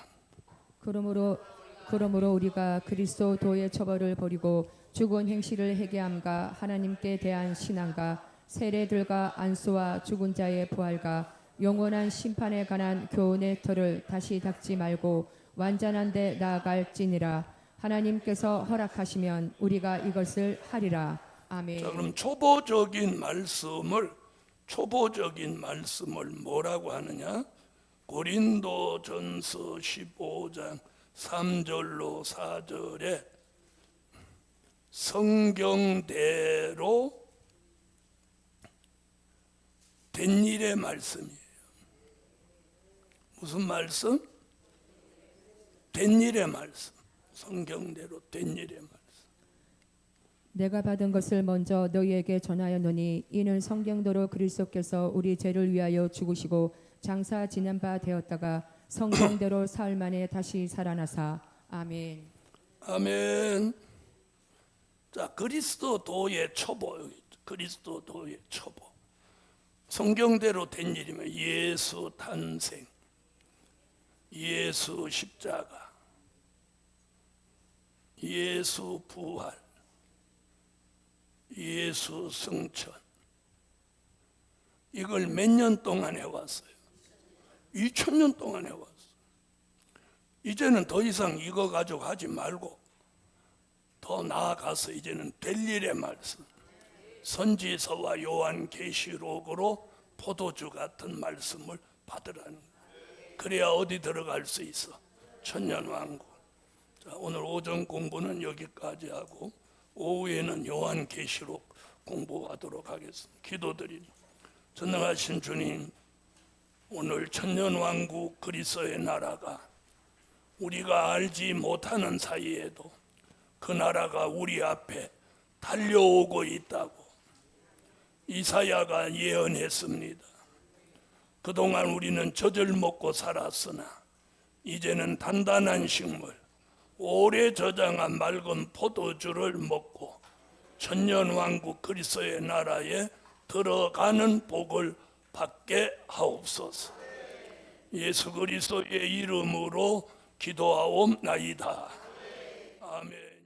그러므로 우리가 그리스도의 처벌을 버리고 죽은 행실을 회개함과 하나님께 대한 신앙과 세례들과 안수와 죽은 자의 부활과 영원한 심판에 관한 교훈의 터를 다시 닦지 말고 완전한 데 나아갈지니라. 하나님께서 허락하시면 우리가 이것을 하리라. 아멘. 자, 그럼 초보적인 말씀을 뭐라고 하느냐? 고린도전서 15장 3절로 4절에 성경대로 된 일의 말씀이에요. 무슨 말씀? 된 일의 말씀. 성경대로 된 일의 말씀. 내가 받은 것을 먼저 너희에게 전하였노니 이는 성경대로 그리스도께서 우리 죄를 위하여 죽으시고 장사 지낸 바 되었다가 성경대로 사흘 만에 다시 살아나사. 아멘. 아멘. 자, 그리스도의 초보. 성경대로 된 일이면 예수 탄생, 예수 십자가, 예수 부활, 예수 승천. 이걸 몇 년 동안 해왔어요? 2000년 동안 해왔어요. 이제는 더 이상 이거 가지고 하지 말고 더 나아가서 이제는 될 일의 말씀, 선지서와 요한계시록으로 포도주 같은 말씀을 받으라는 거예요. 그래야 어디 들어갈 수 있어? 천년왕국. 자, 오늘 오전 공부는 여기까지 하고 오후에는 요한계시록 공부하도록 하겠습니다. 기도드립니다. 전능하신 주님, 오늘 천년왕국 그리스도의 나라가 우리가 알지 못하는 사이에도 그 나라가 우리 앞에 달려오고 있다고 이사야가 예언했습니다. 그동안 우리는 젖을 먹고 살았으나 이제는 단단한 식물, 오래 저장한 맑은 포도주를 먹고 천년왕국 그리스도의 나라에 들어가는 복을 받게 하옵소서. 예수 그리스도의 이름으로 기도하옵나이다. 아멘.